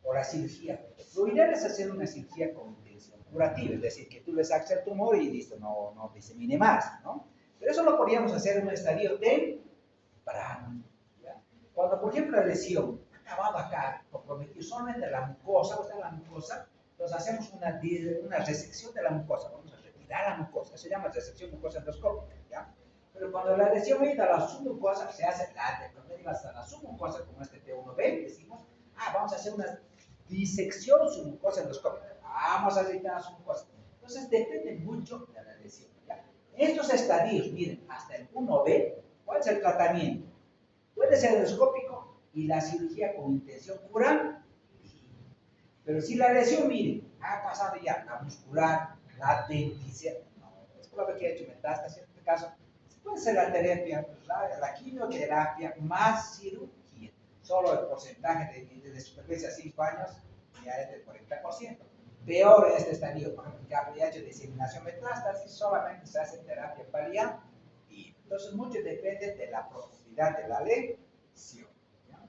o la cirugía, lo ideal es hacer una cirugía con intención curativa, es decir, que tú le saques el tumor y listo, no disemine más, ¿no? Pero eso lo podríamos hacer en un estadio temprano. ¿Ya? Cuando, por ejemplo, la lesión ha acabado acá, comprometido solamente la mucosa, o sea, la mucosa, entonces hacemos una resección de la mucosa, vamos a retirar la mucosa, eso se llama resección mucosa endoscópica, ¿ya? Pero cuando la lesión ha ido a la submucosa, se hace cuando ibas a la submucosa, como este T1B, decimos, vamos a hacer una disección submucosa endoscópica, vamos a retirar la submucosa. Entonces depende mucho de la lesión, ¿ya? En estos estadios, miren, hasta el 1B, ¿cuál es el tratamiento? Puede ser endoscópico y la cirugía con intención curativa. Pero si la lesión, miren, ha pasado ya la muscular, la denticia, no, es probable que ha hecho metástasis en este caso, puede ser la terapia, la quimioterapia más cirugía. Solo el porcentaje de supervivencia a 5 años ya es del 40%. Peor en este estadio, por ejemplo, que habría hecho diseminación metástasis, solamente se hace terapia paliativa. Entonces, mucho depende de la profundidad de la lesión. ¿Ya?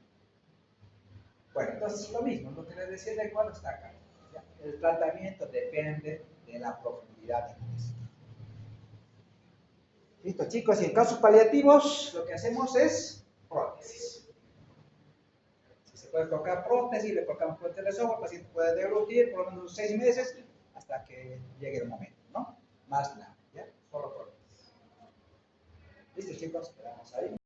Bueno, entonces lo mismo, lo que les decía de cuando está acá. ¿Ya? El tratamiento depende de la profundidad de la lesión. Listo, chicos, y en casos paliativos lo que hacemos es prótesis. Si se puede colocar prótesis, le colocamos prótesis de software, el paciente puede deglutir por lo menos 6 meses hasta que llegue el momento, ¿no? Más nada, ¿ya? Solo prótesis. Listo, chicos, quedamos ahí.